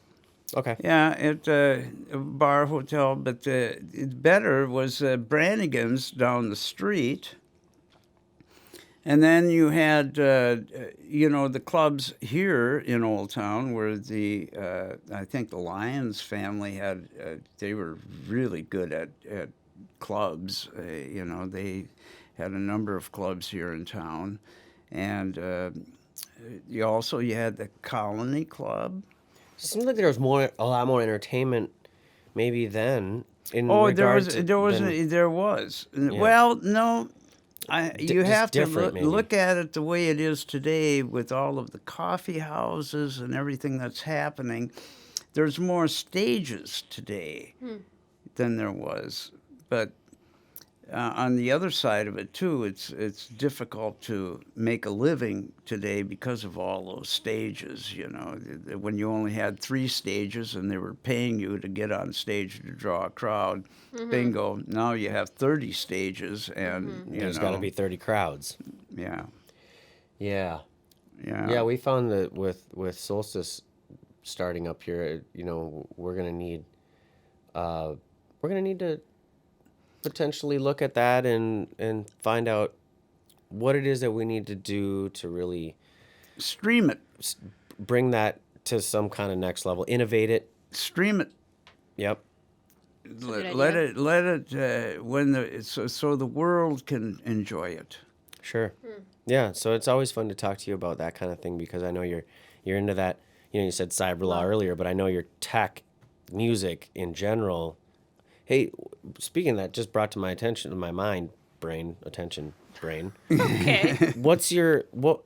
Okay. Yeah, a bar hotel. But it better was Brannigan's down the street. And then you had, the clubs here in Old Town where I think the Lyons family had, they were really good at clubs. They had a number of clubs here in town. And you had the Colony Club. It seems like there was a lot more entertainment maybe then. There was. Yeah. Well, no. You just have to different, maybe. look at it the way it is today with all of the coffee houses and everything that's happening. There's more stages today than there was. But on the other side of it, too, it's difficult to make a living today because of all those stages, When you only had 3 stages and they were paying you to get on stage to draw a crowd, bingo, now you have 30 stages and, There's got to be 30 crowds. Yeah. Yeah. Yeah. Yeah, we found that with Solstice starting up here, we're gonna need to potentially look at that and find out what it is that we need to do to really Stream it. bring that to some kind of next level, innovate it. Stream it. Yep. Let it so the world can enjoy it. Sure. Yeah. So it's always fun to talk to you about that kind of thing because I know you're into that. You said cyber law earlier, but I know your tech, music in general. Hey, speaking of that, just brought to my attention, to my mind, brain. Okay. What's what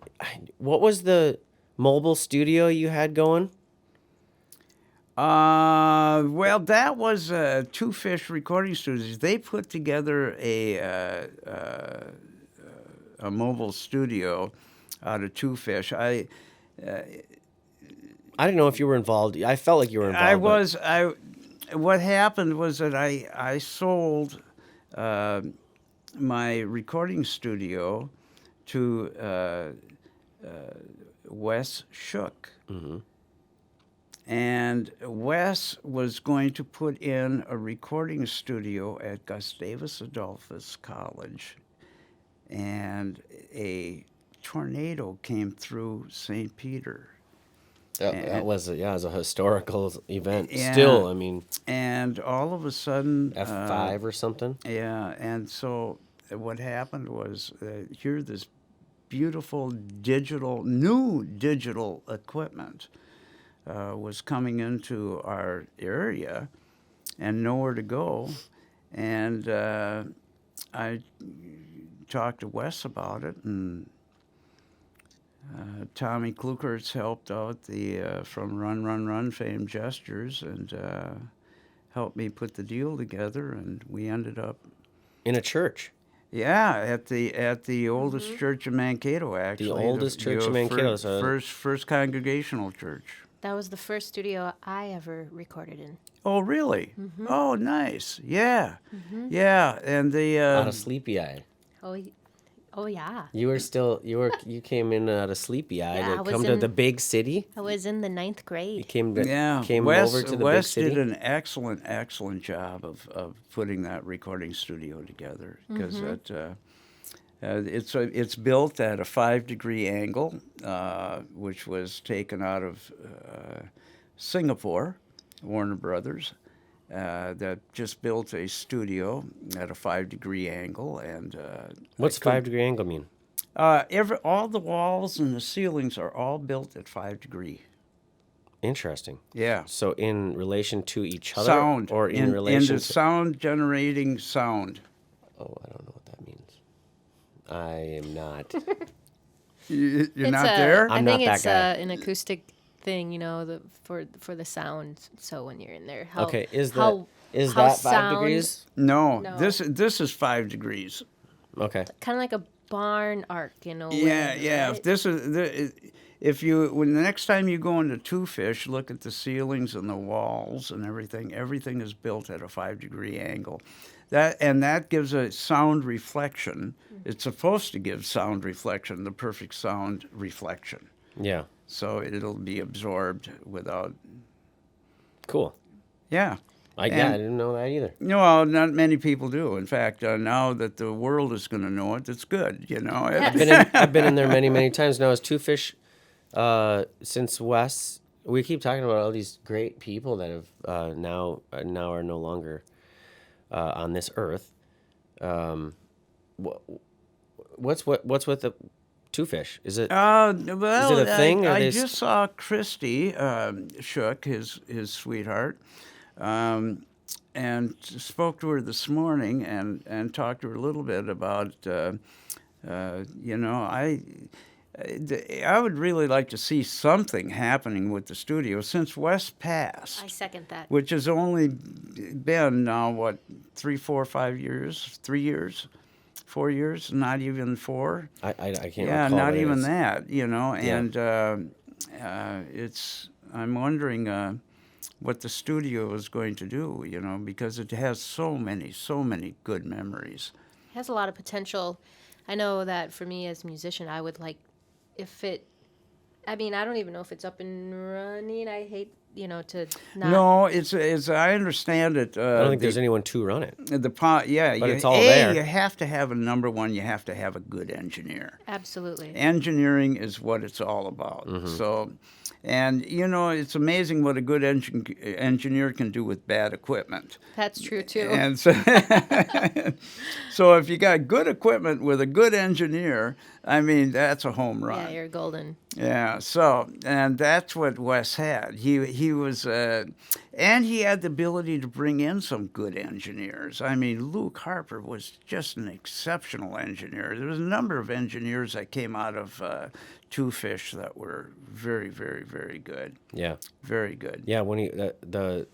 was the mobile studio you had going? Well, that was Two Fish Recording Studios. They put together a mobile studio out of Two Fish. I didn't know if you were involved. I felt like you were involved. I was. What happened was that I sold my recording studio to Wes Shook. Mm-hmm. And Wes was going to put in a recording studio at Gustavus Adolphus College. And a tornado came through St. Peter. That was it was a historical event. Yeah. Still, I mean. And all of a sudden... F5 or something? Yeah, and so what happened was here this beautiful new digital equipment was coming into our area and nowhere to go. And I talked to Wes about it, and Tommy Klukertz helped out from Run, Run, Run fame Gestures and helped me put the deal together, and we ended up In a church. Yeah, at the oldest church in Mankato, actually. The oldest church in Mankato. First congregational church. That was the first studio I ever recorded in. Oh, really? Oh, nice. Yeah, yeah, and Out of Sleepy Eye. Oh yeah. You came in out of Sleepy Eye Yeah, I to was come to in- the big city. I was in the 9th grade. You came Wes, over to the Wes big city. did an excellent job of putting that recording studio together because it's built at a 5-degree angle, which was taken out of Singapore, Warner Brothers. That just built a studio at a 5-degree angle, and What's 5-degree angle mean? all the walls and the ceilings are all built at 5-degree. Interesting. Yeah. So in relation to each other, Sound, or in relation into to sound generating sound. Oh, I don't know what that means. I am not. You're It's not a- there? I I'm think not that it's guy. an acoustic thing, for the sound. So when you're in there, how Okay, is how that how 5 sound- degrees? No, No. this is 5 degrees. Okay. kind of like a barn arc, Yeah, yeah. Right? If this is if you when the next time you go into Two Fish, look at the ceilings and the walls and everything. Everything is built at a 5 degree angle. That gives a sound reflection. It's supposed to give sound reflection, the perfect sound reflection. Yeah. So it'll be absorbed without. Cool. Yeah. I And- didn't know that either. No, not many people do. In fact, now that the world is going to know it, it's good. I've been in there many, many times now. As Two Fish, since Wes, we keep talking about all these great people that have now are no longer on this earth. What's with the Two Fish? Is it? Well, Is it a thing, or I they just saw Christy Shook, his sweetheart, and spoke to her this morning and talked to her a little bit about, I would really like to see something happening with the studio since Wes passed, I second that. which has only been now, what, 3, 4, 5 years, 3 years, 4 years, not even 4. I can't. Yeah, recall not what it even is. that, Yeah. and I'm wondering what the studio is going to do, because it has so many good memories. It has a lot of potential. I know that for me as a musician, I would like if it. I mean, I don't even know if it's up and running. I hate, to not. No, it's as I understand it. I don't think there's anyone to run it. Yeah, But it's all there. You have to have a number one. You have to have a good engineer. Absolutely. Engineering is what it's all about. Mm-hmm. So, and it's amazing what a good engineer can do with bad equipment. That's true too. And so, so if you got good equipment with a good engineer, I mean, that's a home run. Yeah, you're golden. Yeah. So, and that's what Wes had. He was, and he had the ability to bring in some good engineers. I mean, Luke Harper was just an exceptional engineer. There was a number of engineers that came out of Two Fish that were very, very, very good. Yeah. Very good. Yeah. When the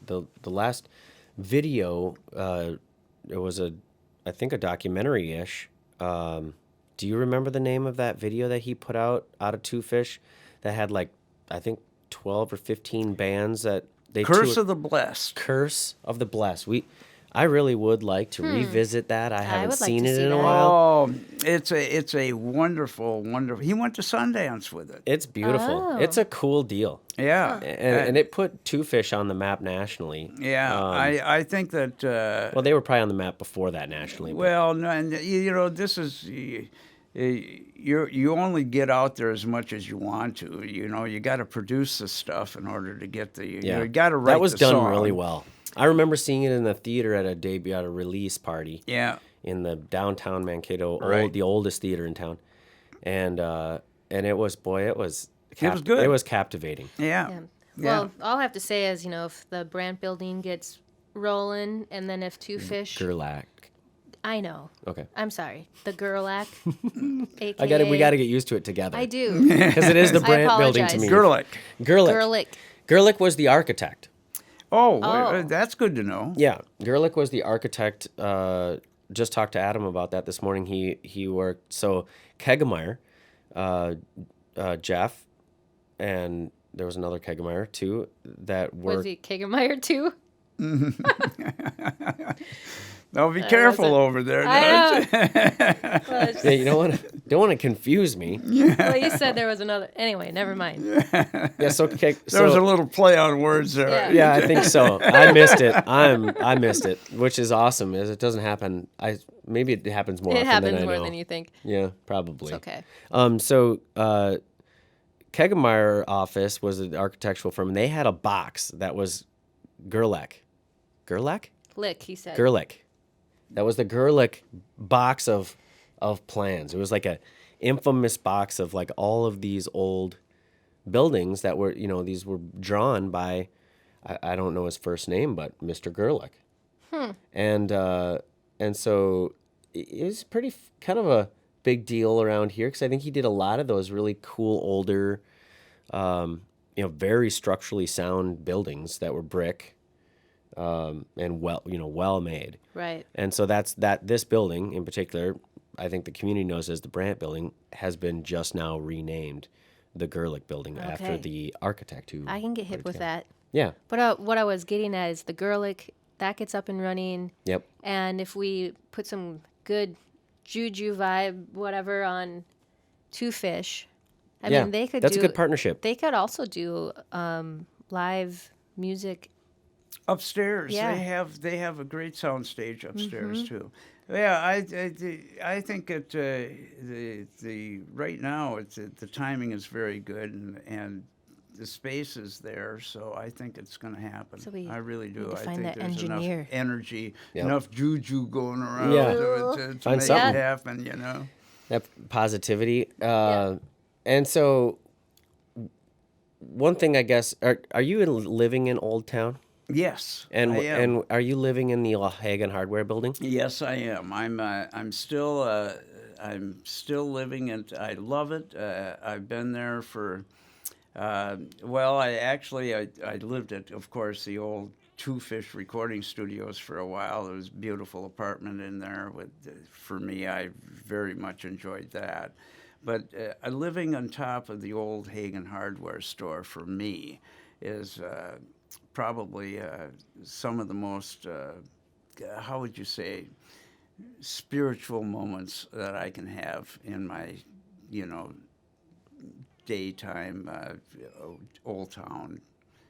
last video, it was I think a documentary-ish. Do you remember the name of that video that he put out of Two Fish that had I think 12 or 15 bands that they Curse of the Blessed. Curse of the Blessed. I really would like to revisit that. I haven't would like seen to it see in a that. while. Oh, it's a wonderful. He went to Sundance with it. It's beautiful. Oh. It's a cool deal. Yeah. And it put Two Fish on the map nationally. Yeah, I think that. Well, they were probably on the map before that nationally. but- Well, no, and this is you only get out there as much as you want to. You got to produce the stuff in order to get the. Yeah, You got to write. that was the done song. really well. I remember seeing it in the theater at a release party. Yeah. In the downtown Mankato, Right. the oldest theater in town, and it was It was good. It was captivating. Yeah. Yeah. Yeah. Well, all I have to say is, if the Brandt building gets rolling, and then if Two Fish, Gerlach. I know. Okay. I'm sorry, the Gerlach, aka We got to get used to it together. I do. Because it is the I Brandt building to apologize. me. Gerlich. Gerlich. Gerlich was the architect. Oh, Oh. that's good to know. Yeah, Gerlich was the architect. Just talked to Adam about that this morning. He worked Kegemeyer, Jeff, and there was another Kegemeyer too that worked. Was he Kegemeyer too? Now be careful wasn't- over there. I know. Well, Yeah, you don't want to confuse me. well, you said there was another. Anyway, never mind. Yeah, so There was a little play on words there. Yeah. yeah, I think so. I missed it. I missed it, which is awesome. Is it doesn't happen. Maybe it happens more It often happens than I more know. than you think. Yeah, probably. It's okay. So Kegemeyer office was an architectural firm, and they had a box that was Gerlich. Gerlich? Lick, he said. Gerlich. That was the Gerlich box of plans. It was like a infamous box of all of these old buildings that were, these were drawn by, I don't know his first name, but Mr. Gerlich. And so it was pretty kind of a big deal around here because I think he did a lot of those really cool older, very structurally sound buildings that were brick, and well made. Right. And so this building in particular, I think the community knows as the Brandt Building, has been just now renamed the Gerlich Building after Okay. the architect who. I can get put hip it with together. that. Yeah. But what I was getting at is the Gerlich, that gets up and running. Yep. And if we put some good juju vibe, whatever, on Two Fish, I mean, they could that's do. a good partnership. They could also do live music. Upstairs, Yeah. they have a great sound stage upstairs too. Yeah, I think that the right now the timing is very good and the space is there, so I think it's going to happen. So we I really do. need to I find think that there's engineer. enough energy, Yep. enough juju going around Yeah. to Find make something. it happen. You know. That positivity. And so, one thing I guess, are you living in Old Town? Yes, And I am. and are you living in the Hagen Hardware Building? Yes, I am. I'm still living it. I love it. I've been there for well, I lived at, of course, the old Two Fish recording studios for a while. There was a beautiful apartment in there for me. I very much enjoyed that. But living on top of the old Hagen Hardware store for me is probably some of the most, how would you say, spiritual moments that I can have in my, daytime Old Town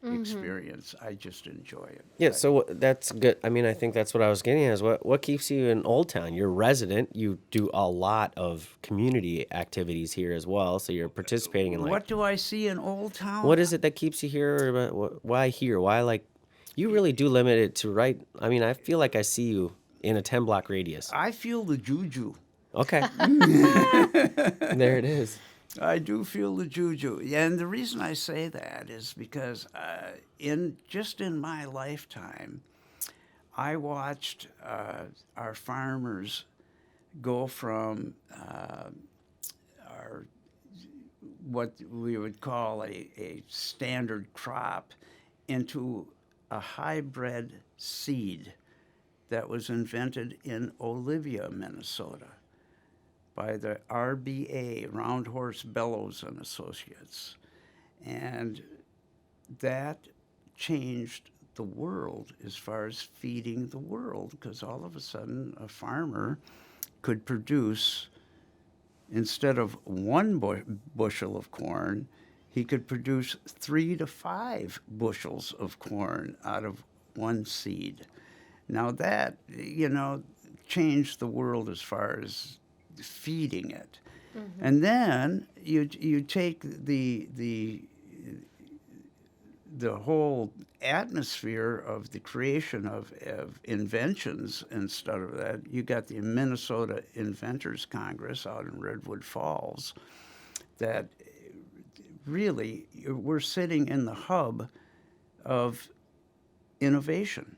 experience. I just enjoy it. Yeah, so that's good. I mean, I think that's what I was getting at is what keeps you in Old Town? You're a resident. You do a lot of community activities here as well, so you're participating in What do I see in Old Town? what is it that keeps you here? Or why here? Why you really do limit it to right? I mean, I feel like I see you in a 10-block radius. I feel the juju. Okay. There it is. I do feel the juju. And the reason I say that is because in my lifetime, I watched our farmers go from our what we would call a standard crop into a hybrid seed that was invented in Olivia, Minnesota, by the RBA, Round Horse Bellows and Associates. And that changed the world as far as feeding the world, because all of a sudden a farmer could produce, instead of one bushel of corn, he could produce 3 to 5 bushels of corn out of one seed. Now that, changed the world as far as feeding it. Mm-hmm. And then you take the whole atmosphere of the creation of inventions instead of that. You got the Minnesota Inventors Congress out in Redwood Falls that really we're sitting in the hub of innovation.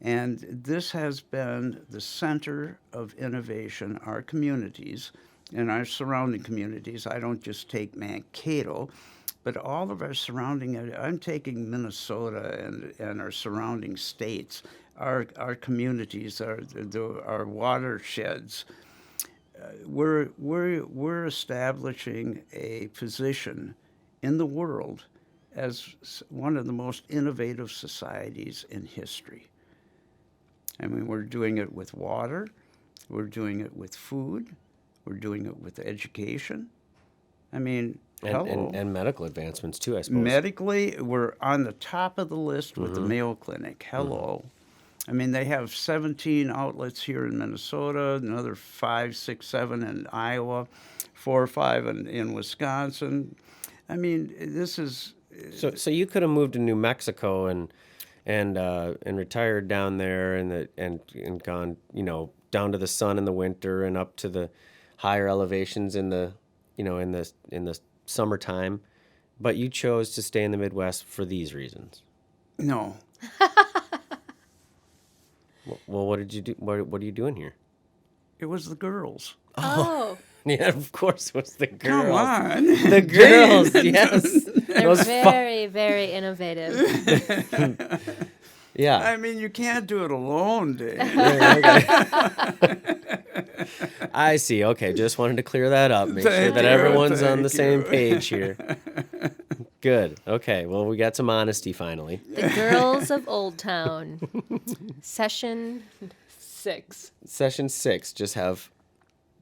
And this has been the center of innovation, our communities and our surrounding communities. I don't just take Mankato, but all of our surrounding, I'm taking Minnesota and our surrounding states, our communities, our watersheds. We're establishing a position in the world as one of the most innovative societies in history. I mean, we're doing it with water, we're doing it with food, we're doing it with education. I mean, and medical advancements too, I suppose. Medically, we're on the top of the list with the Mayo Clinic. Hello. I mean, they have 17 outlets here in Minnesota, another 5, 6, 7 in Iowa, 4 or 5 in Wisconsin. I mean, this is... So you could have moved to New Mexico and retired down there and gone, down to the sun in the winter and up to the higher elevations in the summertime, but you chose to stay in the Midwest for these reasons. No. Well, what did you do? What are you doing here? It was the girls. Oh, Yeah, of course it was the girls. Come on. The girls, yes. they're Those very, very innovative. Yeah. I mean, you can't do it alone, Dave. I see. Okay, just wanted to clear that up. Make sure Thank that you, everyone's on the thank same you. page here. Good. Okay, well, we got some honesty finally. The Girls of Old Town. Session 6. Session 6, just have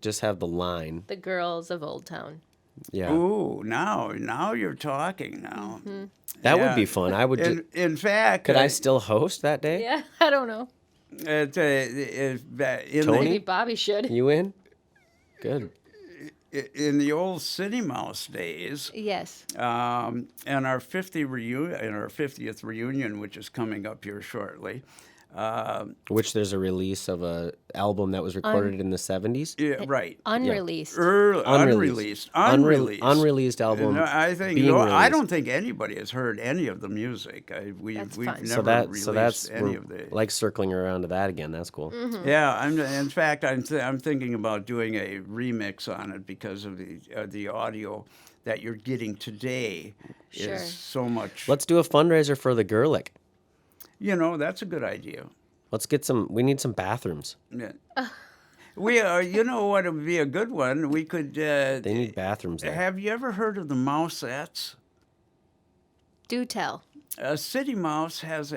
the line. The Girls of Old Town. Yeah. Ooh, now you're talking now. That would Yeah. be fun. I would In fact, could I still host that day? Yeah, I don't know. in Tony? Maybe Bobby should. You in? Good. in the old City Mouse days, Yes. and our 50th reunion, which is coming up here shortly. Which there's a release of a album that was recorded in the 70s. Yeah, right. Unreleased. Unreleased. Unreleased album. No, I think being I released. don't think anybody has heard any of the music. We've fine. never released that's any we're of the. like circling around to that again. That's cool. Yeah, in fact, I'm thinking about doing a remix on it because of the audio that you're getting today Sure. is so much. Let's do a fundraiser for the Gerlich. That's a good idea. Let's get some. We need some bathrooms. Yeah. We you know what would be a good one? We could. They need bathrooms there. Have you ever heard of the Mousettes? Do tell. City Mouse has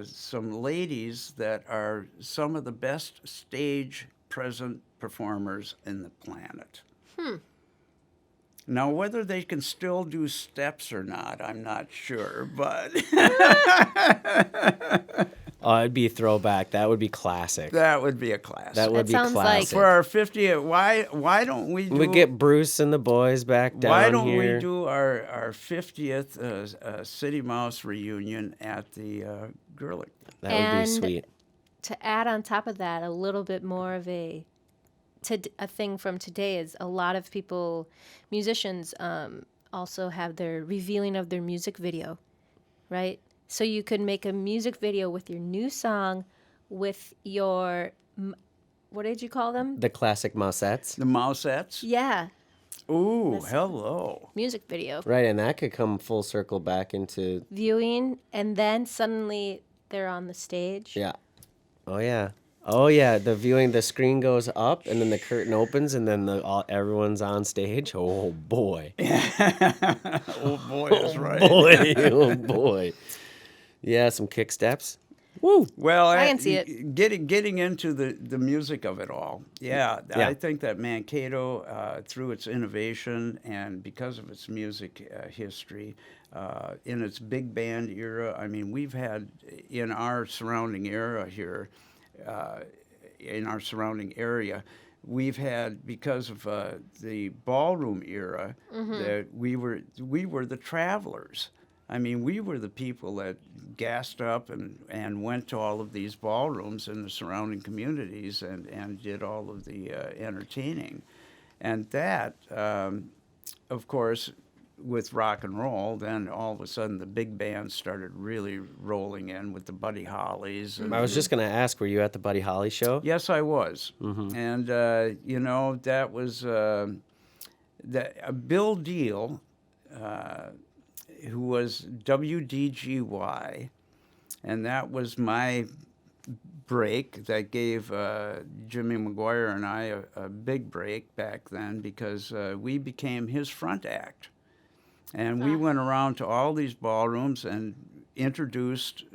some ladies that are some of the best stage present performers in the planet. Now, whether they can still do steps or not, I'm not sure, but Oh, it'd be a throwback. That would be classic. that would be a classic. That would That be sounds like- classic. For our 50th, why don't we do? We get Bruce and the boys back down Why don't here. we do our 50th City Mouse reunion at the Gerlich? That would And- be sweet. To add on top of that, a little bit more of a thing from today is a lot of people, musicians, also have their revealing of their music video, right? So you could make a music video with your new song, with your, what did you call them? The classic Mousettes. The Mousettes? Yeah, Ooh, hello. music video. Right, and that could come full circle back into Viewing, and then suddenly they're on the stage. yeah. Oh yeah. Oh yeah. The viewing, the screen goes up, and then the curtain opens, and then everyone's on stage. Oh boy. Oh boy, that's right. Boy. Oh boy. Yeah, some kick steps. Woo. Well, I can see it. Getting into the music of it all. Yeah, Yeah. I think that Mankato, through its innovation and because of its music history, in its big band era, I mean, we've had in our surrounding area here, we've had, because of the ballroom era, that we were the travelers. I mean, we were the people that gassed up and went to all of these ballrooms in the surrounding communities and did all of the entertaining. And that, of course, with rock and roll, then all of a sudden the big bands started really rolling in with the Buddy Hollies. And I was just gonna ask, were you at the Buddy Holly show? yes, I was. And, that was Bill Deal, who was WDGY, and that was my break that gave Jimmy McGuire and I a big break back then, because we became his front act. And we went around to all these ballrooms and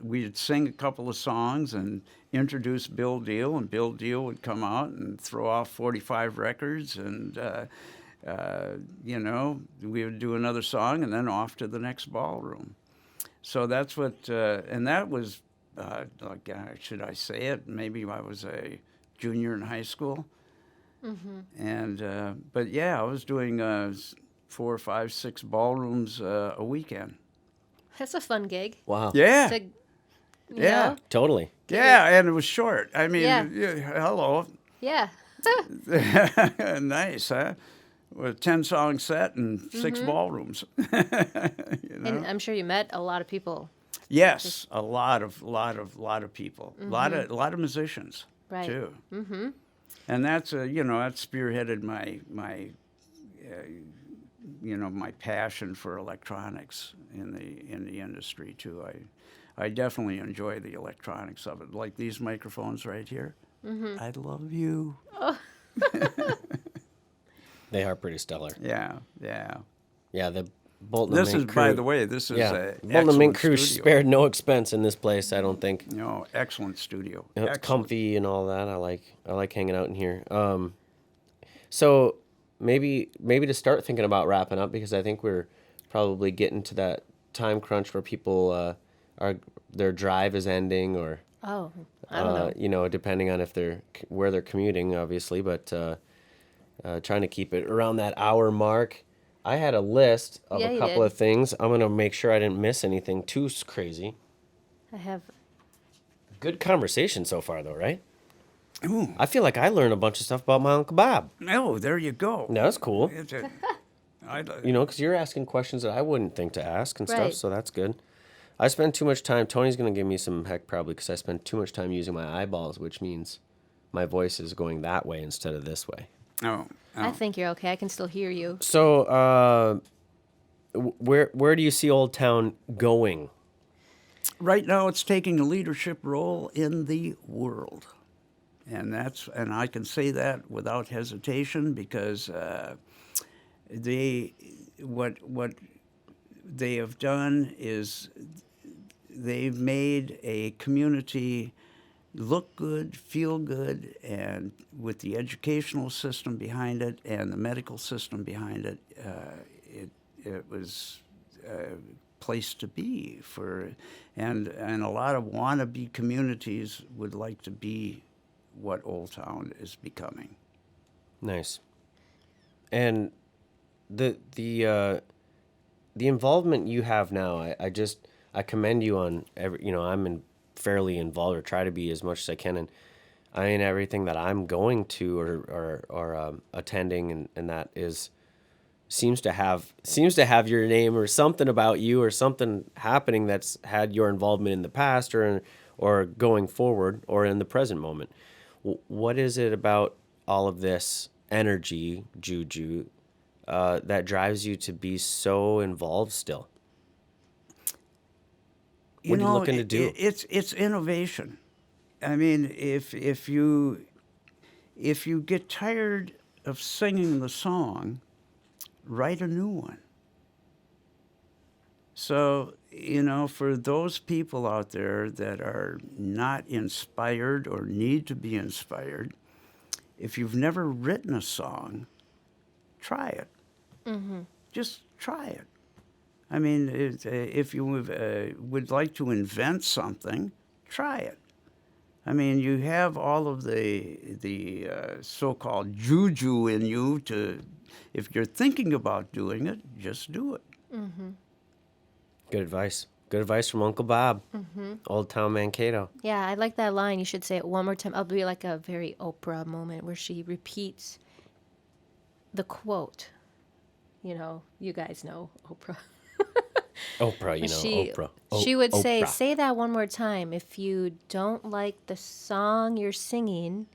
we'd sing a couple of songs and introduce Bill Deal, and Bill Deal would come out and throw off 45 records, and we would do another song and then off to the next ballroom. So that's what, and that was, should I say it? Maybe I was a junior in high school. And, but yeah, I was doing 4, 5, 6 ballrooms a weekend. That's a fun gig. Wow. Yeah. To, you Yeah. know? Totally. Yeah, and it was short. I mean, Yeah. Hello. Yeah. Nice, huh? With a 10-song set and 6 ballrooms. And I'm sure you met a lot of people. Yes, a lot of people, a lot of musicians Right. too. And that's that spearheaded my passion for electronics in the industry too. I definitely enjoy the electronics of it, like these microphones right here. I love you. They are pretty stellar. Yeah, yeah. Yeah, the Bolton This and is, Mink by crew. the way, this is Yeah, a Bolton and Mink excellent crew studio. spared no expense in this place. I don't think. Excellent studio. You know, it's Excellent. comfy and all that. I like hanging out in here. So maybe to start thinking about wrapping up, because I think we're probably getting to that time crunch where people are their drive is ending, or Oh, I don't know. you know, depending on if where they're commuting, obviously, but trying to keep it around that hour mark. I had a list of Yeah, a you couple did. of things. I'm gonna make sure I didn't miss anything too crazy. I have. Good conversation so far, though, right? Ooh. I feel like I learned a bunch of stuff about my Uncle Bob. Oh, there you go. No, that's cool. It's a, I, You know, because you're asking questions that I wouldn't think to ask and stuff, Right. so that's good. I spend too much time. Tony's going to give me some heck probably because I spend too much time using my eyeballs, which means my voice is going that way instead of this way. oh, I think you're okay. I can still hear you. So, where do you see Old Town going? right now it's taking a leadership role in the world, and I can say that without hesitation because what they have done is they've made a community look good, feel good, and with the educational system behind it and the medical system behind it, it was a place to be for, and a lot of wannabe communities would like to be what Old Town is becoming. Nice. And the involvement you have now, I commend you on every. You know, fairly involved or try to be as much as I can, and I mean everything that I'm going to or attending and that seems to have your name or something about you or something happening that's had your involvement in the past or going forward or in the present moment. What is it about all of this energy, juju, that drives you to be so involved still? What are you looking to do? It's innovation. I mean, if you get tired of singing the song, write a new one. So, for those people out there that are not inspired or need to be inspired, if you've never written a song, try it. Just try it. I mean, if you would like to invent something, try it. I mean, you have all of the so-called juju in you to, if you're thinking about doing it, just do it. Good advice. Good advice from Uncle Bob, Old Town Mankato. Yeah, I like that line. You should say it one more time. I'll be like a very Oprah moment where she repeats the quote. You guys know Oprah. Oprah, Oprah. She would Oprah. say that one more time. If you don't like the song you're singing,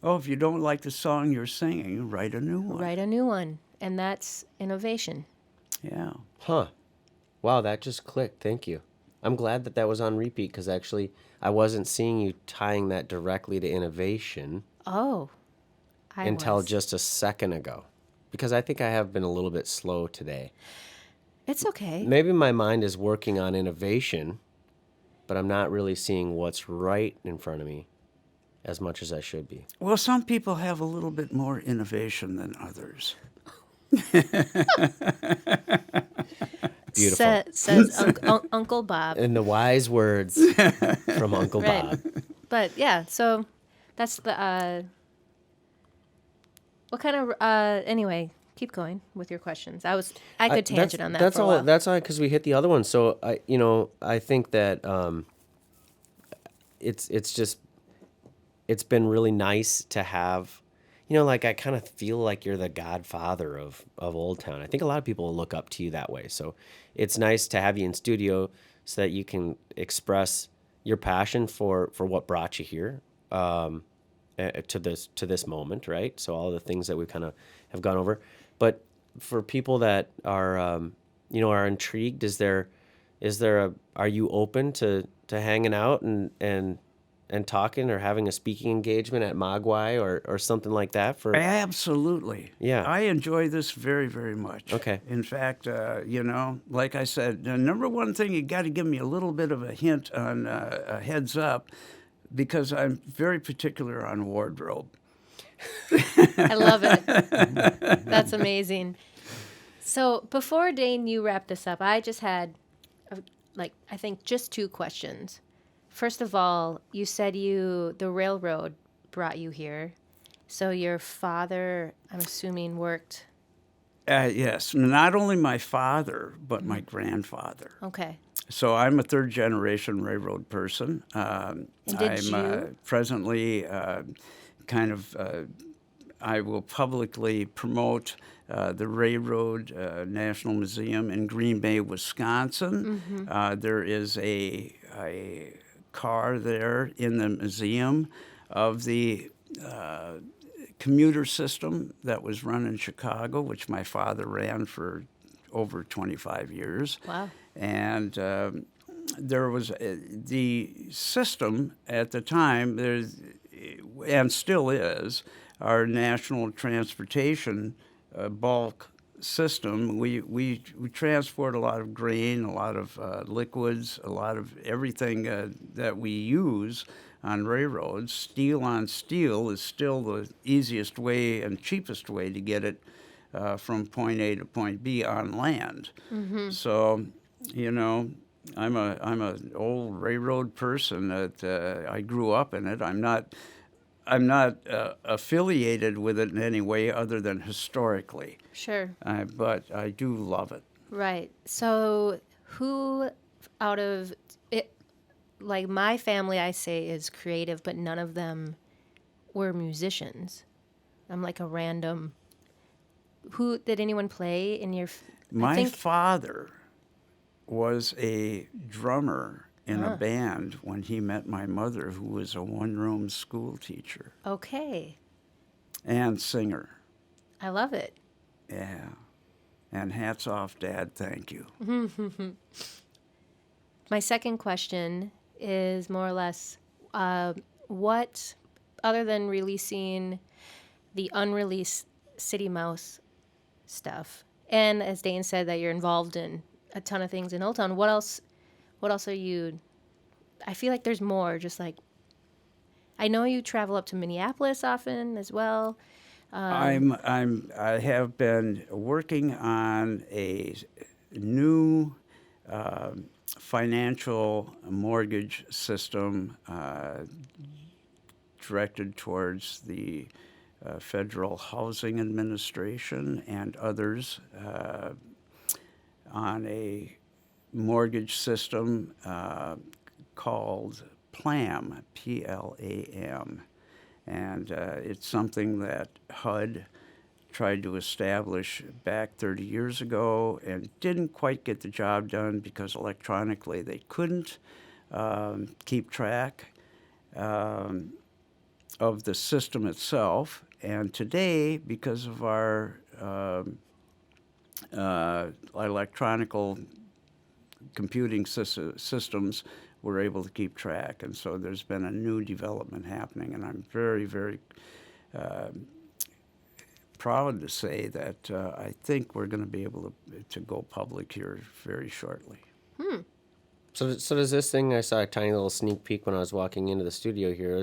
Oh, if you don't like the song you're singing, write a new one. write a new one. And that's innovation. Yeah. Huh. Wow, that just clicked. Thank you. I'm glad that was on repeat because actually I wasn't seeing you tying that directly to innovation Oh, until was. just a second ago. Because I think I have been a little bit slow today. It's okay. Maybe my mind is working on innovation, but I'm not really seeing what's right in front of me as much as I should be. Well, some people have a little bit more innovation than others. Beautiful. Says Uncle Bob. In the wise words from Uncle Right. Bob. But yeah, so that's the. What kind of anyway? Keep going with your questions. I could tangent on that That's for a all. while. That's all because we hit the other one. So I think that it's been really nice to have. Like I kind of feel like you're the godfather of Old Town. I think a lot of people will look up to you that way. So it's nice to have you in studio so that you can express your passion for what brought you here. to this moment, right? So all the things that we kind of have gone over, but for people that are are intrigued, are you open to hanging out and talking or having a speaking engagement at Mogwai or something like that for Absolutely. Yeah. I enjoy this very, very much. Okay. In fact, like I said, the number one thing, you got to give me a little bit of a hint on a heads up, because I'm very particular on wardrobe. I love it. That's amazing. So before Dane, you wrap this up, I just had, I think just 2 questions. First of all, you said the railroad brought you here. So your father, I'm assuming, worked. Yes, not only my father, but my grandfather. Okay. So I'm a third generation railroad person. And did I'm you? presently I will publicly promote the Railroad National Museum in Green Bay, Wisconsin. There is a car there in the museum of the commuter system that was run in Chicago, which my father ran for over 25 years. Wow. And there was the system at the time, and still is, our national transportation bulk system. We transport a lot of grain, a lot of liquids, a lot of everything that we use on railroads. Steel on steel is still the easiest way and cheapest way to get it from point A to point B on land. So, I'm an old railroad person that I grew up in it. I'm not affiliated with it in any way other than historically. Sure. But I do love it. Right. So who out of it, like my family, I say is creative, but none of them were musicians. I'm like a random. Who did anyone play in your? My father was a drummer in a band when he met my mother, who was a one-room school teacher Okay. and singer. I love it. Yeah. And hats off, Dad. Thank you. My second question is more or less, what, other than releasing the unreleased City Mouse stuff, and as Dane said that you're involved in a ton of things in Old Town, what else are you? I feel like there's more. Just like, I know you travel up to Minneapolis often as well. I have been working on a new financial mortgage system directed towards the Federal Housing Administration and others on a mortgage system called PLAM, P-L-A-M. And it's something that HUD tried to establish back 30 years ago and didn't quite get the job done because electronically they couldn't keep track of the system itself. And today, because of our electronical computing systems, we're able to keep track. And so there's been a new development happening, and I'm very, very proud to say that I think we're going to be able to go public here very shortly. So does this thing, I saw a tiny little sneak peek when I was walking into the studio here.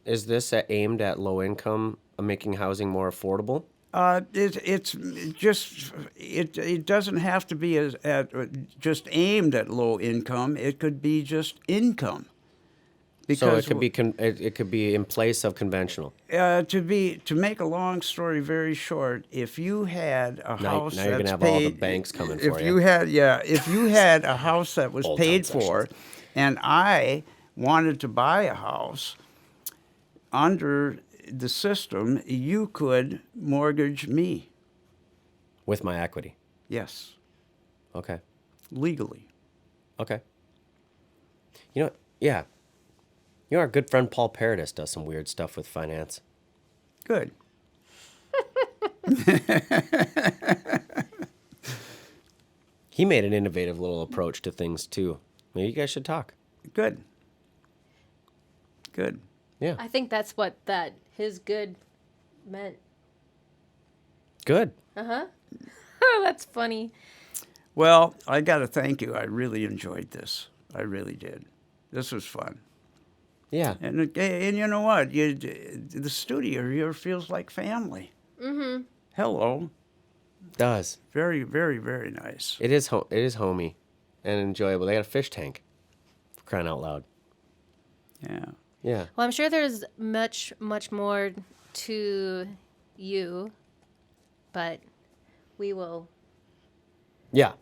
Is this aimed at low income, making housing more affordable? It doesn't have to be just aimed at low income. It could be just income. So it could be in place of conventional. To make a long story very short, if you had a house now you're gonna that's have paid, all the banks coming for if you. if you had a house that was Old paid town for, and I wanted to buy a house under the system, you could mortgage me. With my equity. Yes, Okay. legally. Okay. Yeah. You know, our good friend Paul Paradis does some weird stuff with finance. Good. He made an innovative little approach to things too. Maybe you guys should talk. Good. Good. Yeah. I think that's what that his good meant. Good. Oh, that's funny. Well, I got to thank you. I really enjoyed this. I really did. This was fun. Yeah. And you know what? The studio here feels like family. Mm-hmm. Hello. Does. Very, very, very nice. It is homey and enjoyable. They got a fish tank. For crying out loud. Yeah. Yeah. Well, I'm sure there's much more to you, but we will Yeah.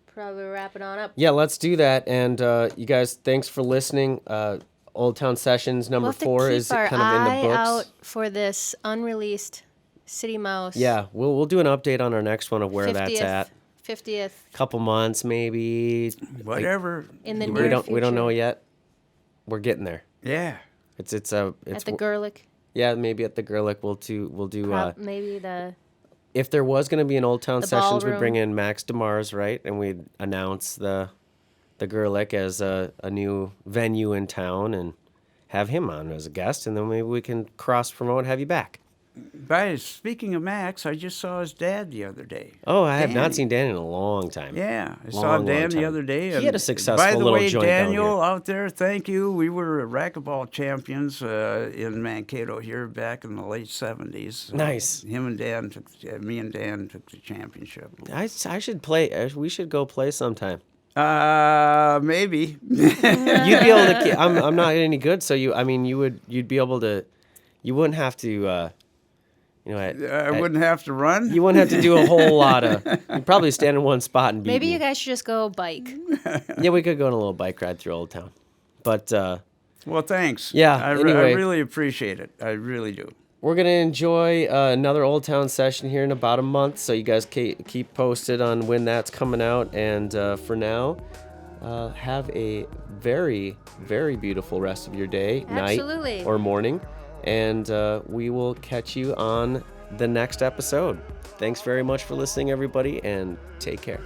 probably wrap it on up. Yeah, let's do that. And you guys, thanks for listening. Old Town Sessions number We'll have to 4 keep is our kind of in the eye books. out for this unreleased City Mouse. Yeah, we'll do an update on our next one of where that's at. 50th Couple months maybe. Whatever. in the We near don't future. we don't know yet. We're getting there. Yeah. It's At the Gerlich. yeah, maybe at the Gerlich we'll do Maybe the if there was going to be an Old Town The Sessions, we'd ballroom. bring in Max DeMars, right? And we'd announce the Gerlich as a new venue in town and have him on as a guest, and then maybe we can cross promote, have you back. Speaking of Max, I just saw his dad the other day. Oh, I have not Danny. seen Dan in a long time. Yeah, I saw Long, Dan long the time. other day. He and had a successful by the little way, joint down Daniel here. out there, thank you. We were racquetball champions in Mankato here back in the late '70s. Nice. Me and Dan took the championship. I should play. We should go play sometime. Maybe. You'd be able to. I'm not any good, so you'd be able to. You wouldn't have to. I wouldn't have to run. You wouldn't have to do a whole lot of. You'd probably stand in one spot and beat maybe me. you guys should just go bike. Yeah, we could go on a little bike ride through Old Town. But Well, thanks. Yeah, I anyway. really appreciate it. I really do. we're going to enjoy another Old Town session here in about a month. So you guys keep posted on when that's coming out. And for now, have a very, very beautiful rest of your day, Absolutely. night, or morning. And we will catch you on the next episode. Thanks very much for listening, everybody, and take care.